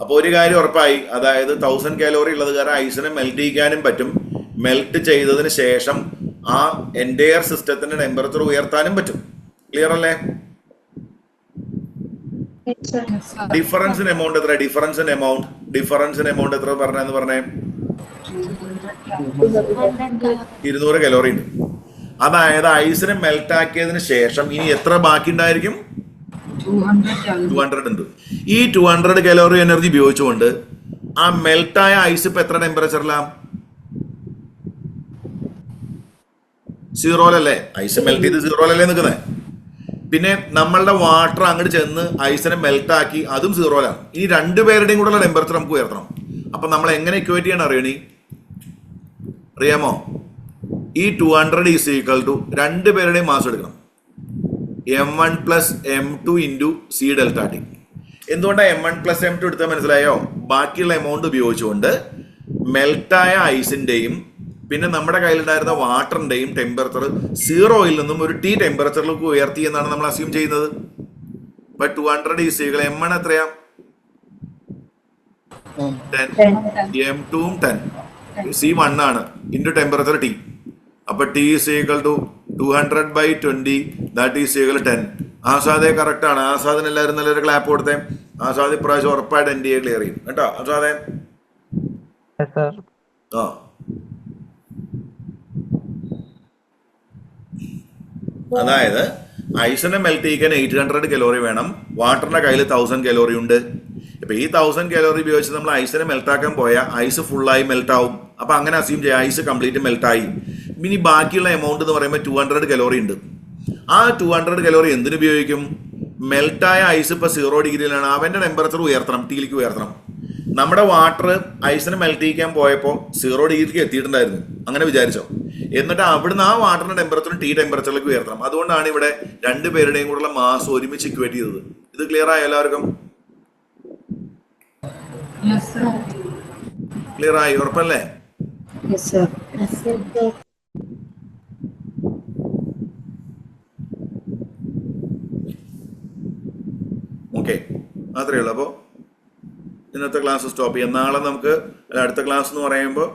അപ്പൊ ഒരു കാര്യം ഉറപ്പായി, അതായത് 1000 കലോറി ഉള്ളത് കാരണം ഐസിനെ മെൽറ്റ് ചെയ്യാനും പറ്റും. മെൽറ്റ് ചെയ്തതിന് ശേഷം ആ എൻറ്റയർ സിസ്റ്റത്തിന്റെ ടെമ്പറേച്ചർ ഉയർത്താനും പറ്റും. ക്ലിയർ അല്ലേ? Yes, sir. Difference in amount എത്ര? ഡിഫറൻസ് ഇൻ എമൗണ്ട് എത്ര പറഞ്ഞെന്ന് പറഞ്ഞേ? 200 കലോറി ഉണ്ട്. അതായത് ഐസിനെ മെൽറ്റ് ആക്കിയതിന് ശേഷം ഇനി എത്ര ബാക്കി ഉണ്ടായിരിക്കും? 200 ഉണ്ട്. ഈ 200 കലോറി എനർജി ഉപയോഗിച്ചുകൊണ്ട് ആ മെൽറ്റായ ഐസ് ഇപ്പൊ എത്ര ടെമ്പറേച്ചറിലാ? 0 ഐസ് മെൽറ്റ് ചെയ്ത് 0 നിൽക്കുന്നത്. പിന്നെ നമ്മളുടെ വാട്ടർ അങ്ങോട്ട് ചെന്ന് ഐസിനെ മെൽറ്റ് ആക്കി, അതും 0 ഇനി രണ്ടുപേരുടെയും കൂടെ ടെമ്പറേച്ചർ നമുക്ക് ഉയർത്തണം. അപ്പൊ നമ്മൾ എങ്ങനെ ഇക്വേറ്റ് ചെയ്യണം അറിയാമോ? ഈ 200 ഈസ് ഈക്വൽ ടു രണ്ടുപേരുടെയും മാസ് എടുക്കണം, m1 + m2 × C delta T. എന്തുകൊണ്ടാണ് m1 + m2 എടുത്താൽ മനസ്സിലായോ? ബാക്കിയുള്ള എമൗണ്ട് ഉപയോഗിച്ചുകൊണ്ട് മെൽറ്റായ ഐസിന്റെയും പിന്നെ നമ്മുടെ കയ്യിലുണ്ടായിരുന്ന വാട്ടറിന്റെയും ടെമ്പറേച്ചർ 0 നിന്നും ഒരു T ടെമ്പറേച്ചറിലേക്ക് ഉയർത്തി എന്നാണ് നമ്മൾ അസ്യൂം ചെയ്യുന്നത്. അപ്പൊ 200 ഈസ് ഈക്വൽ m1 എത്രയാ? 10. m2 10. C1 ആണ് ഇൻറ്റു ടെമ്പറേച്ചർ T. അപ്പൊ T is equal to 200/20, that is equal 10. ആസാദെ കറക്റ്റ് ആണ്. ആസാദിന് എല്ലാവരും നല്ലൊരു ക്ലാപ്പ് കൊടുത്തേ. ആസാദ് ഇപ്രാവശ്യം ഉറപ്പായിട്ട് NDA ക്ലിയർ ചെയ്യും കേട്ടോ. ആസാദെ ആ അതായത് ഐസിനെ മെൽറ്റ് ചെയ്യാൻ 800 കലോറി വേണം, വാട്ടറിന്റെ കയ്യിൽ 1000 കലോറി ഉണ്ട്. ഇപ്പൊ ഈ 1000 കലോറി ഉപയോഗിച്ച് നമ്മൾ ഐസിനെ മെൽറ്റ് ആക്കാൻ പോയാൽ ഐസ് ഫുള്ളായി മെൽറ്റ് ആവും. അപ്പൊ അങ്ങനെ അസ്യൂം ചെയ്യാം ഐസ് കംപ്ലീറ്റ് മെൽറ്റ് ആയി. ഇനി ബാക്കിയുള്ള എമൗണ്ട് എന്ന് പറയുമ്പോൾ 200 കലോറി ഉണ്ട്. ആ 200 കലോറി എന്തിനു ഉപയോഗിക്കും? മെൽറ്റായ ഐസ് ഇപ്പൊ 0 ഡിഗ്രിയിലാണ്, അവന്റെ ടെമ്പറേച്ചർ ഉയർത്തണം, ടീയിലേക്ക് ഉയർത്തണം. നമ്മുടെ വാട്ടർ ഐസിനെ മെൽറ്റ് ചെയ്യാൻ പോയപ്പോൾ 0 ഡിഗ്രിക്ക് എത്തിയിട്ടുണ്ടായിരുന്നു, അങ്ങനെ വിചാരിച്ചോ. എന്നിട്ട് അവിടുന്ന് ആ വാട്ടറിന്റെ ടെമ്പറേച്ചർ T ടെമ്പറേച്ചറിലേക്ക് ഉയർത്തണം. അതുകൊണ്ടാണ് ഇവിടെ രണ്ടുപേരുടെയും കൂടെയുള്ള മാസ് ഒരുമിച്ച് ഇക്വേറ്റ് ചെയ്തത്. ഇത് ക്ലിയർ ആയോ എല്ലാവർക്കും? ക്ലിയർ ആയി? ഉറപ്പല്ലേ? ഓക്കെ, അത്രയേ ഉള്ളൂ. അപ്പോൾ ഇന്നത്തെ ക്ലാസ് സ്റ്റോപ്പ് ചെയ്യാം. നാളെ നമുക്ക് അടുത്ത ക്ലാസ് എന്ന് പറയുമ്പോൾ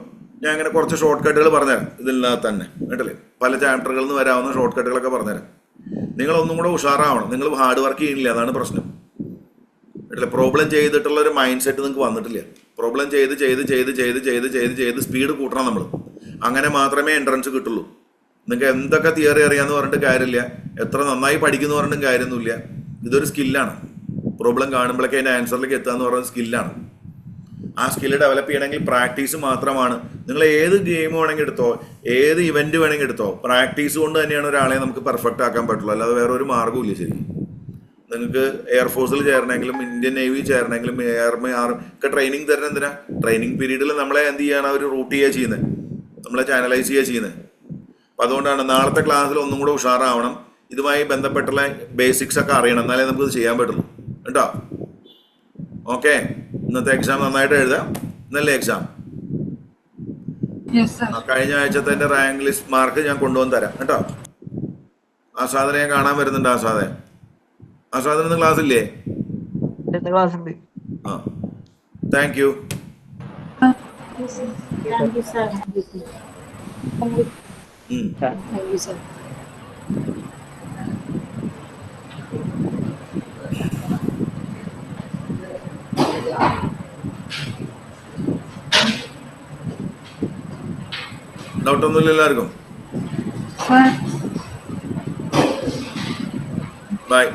ഞാൻ അങ്ങനെ കുറച്ച് ഷോർട്ട് കട്ടുകൾ പറഞ്ഞുതരാം ഇതിനകത്ത് തന്നെ കേട്ടല്ലേ. പല ചാപ്റ്ററുകളിൽ നിന്ന് വരാവുന്ന ഷോർട്ട് കട്ടുകളൊക്കെ പറഞ്ഞുതരാം. നിങ്ങളൊന്നും കൂടെ ഉഷാറാവണം. നിങ്ങൾ ഹാർഡ് വർക്ക് ചെയ്യണില്ല, അതാണ് പ്രശ്നം കേട്ടില്ലേ. പ്രോബ്ലം ചെയ്തിട്ടുള്ള ഒരു മൈൻഡ് സെറ്റ് നിങ്ങൾക്ക് വന്നിട്ടില്ല. പ്രോബ്ലം ചെയ്ത് സ്പീഡ് കൂട്ടണം നമ്മൾ. അങ്ങനെ മാത്രമേ എൻട്രൻസ് കിട്ടുള്ളൂ. നിങ്ങൾക്ക് എന്തൊക്കെ തിയറി അറിയാമെന്ന് പറഞ്ഞിട്ട് കാര്യമില്ല, എത്ര നന്നായി പഠിക്കുന്നു പറഞ്ഞിട്ടും കാര്യമൊന്നുമില്ല. ഇതൊരു സ്കില്ലാണ്. പ്രോബ്ലം കാണുമ്പോഴേക്ക് അതിൻ്റെ ആൻസറിലേക്ക് എത്തുക എന്ന് പറയുന്നത് സ്കില്ലാണ്. ആ സ്കില്ല് ഡെവലപ്പ് ചെയ്യണമെങ്കിൽ പ്രാക്ടീസ് മാത്രമാണ്. നിങ്ങൾ ഏത് ഗെയിം വേണമെങ്കിൽ എടുത്തോ, ഏത് ഇവന്റ് വേണമെങ്കിൽ എടുത്തോ, പ്രാക്ടീസ് കൊണ്ട് തന്നെയാണ് ഒരാളെ നമുക്ക് പെർഫെക്റ്റ് ആക്കാൻ പറ്റുള്ളൂ. അല്ലാതെ വേറെ ഒരു മാർഗ്ഗമില്ല. ശരിക്കും നിങ്ങൾക്ക് എയർഫോഴ്സിൽ ചേരണമെങ്കിലും ഇന്ത്യൻ നേവി ചേരണമെങ്കിലും ഒക്കെ ട്രെയിനിങ് തരുന്നത് എന്തിനാ? ട്രെയിനിങ് പീരീഡിൽ നമ്മളെ എന്ത് ചെയ്യാണ് അവർ റൂട്ട് ചെയ്യുക ചെയ്യുന്നത്, നമ്മളെ ചാനലൈസ് ചെയ്യുക ചെയ്യുന്നത്. അപ്പം അതുകൊണ്ടാണ് നാളത്തെ ക്ലാസ്സിൽ ഒന്നും കൂടെ ഉഷാറാവണം. ഇതുമായി ബന്ധപ്പെട്ടുള്ള ബേസിക്സ് ഒക്കെ അറിയണം, എന്നാലേ നമുക്കിത് ചെയ്യാൻ പറ്റുള്ളൂ കേട്ടോ. ഓക്കെ, ഇന്നത്തെ എക്സാം നന്നായിട്ട് എഴുതാം. ഇന്നല്ലേ എക്സാം? Yes sir. കഴിഞ്ഞ ആഴ്ചത്തെ റാങ്ക് ലിസ്റ്റ് മാർക്ക് ഞാൻ കൊണ്ടുവന്ന് തരാം കേട്ടോ. ആസാദിനെ ഞാൻ കാണാൻ വരുന്നുണ്ട്. ആസാദിന് ഇന്ന് ക്ലാസ് ഇല്ലേ? ക്ലാസ് ഉണ്ട്. ആ, thank you. Thank you sir. Thank you sir. ഡൗട്ടൊന്നുമില്ല എല്ലാവർക്കും? Sir by.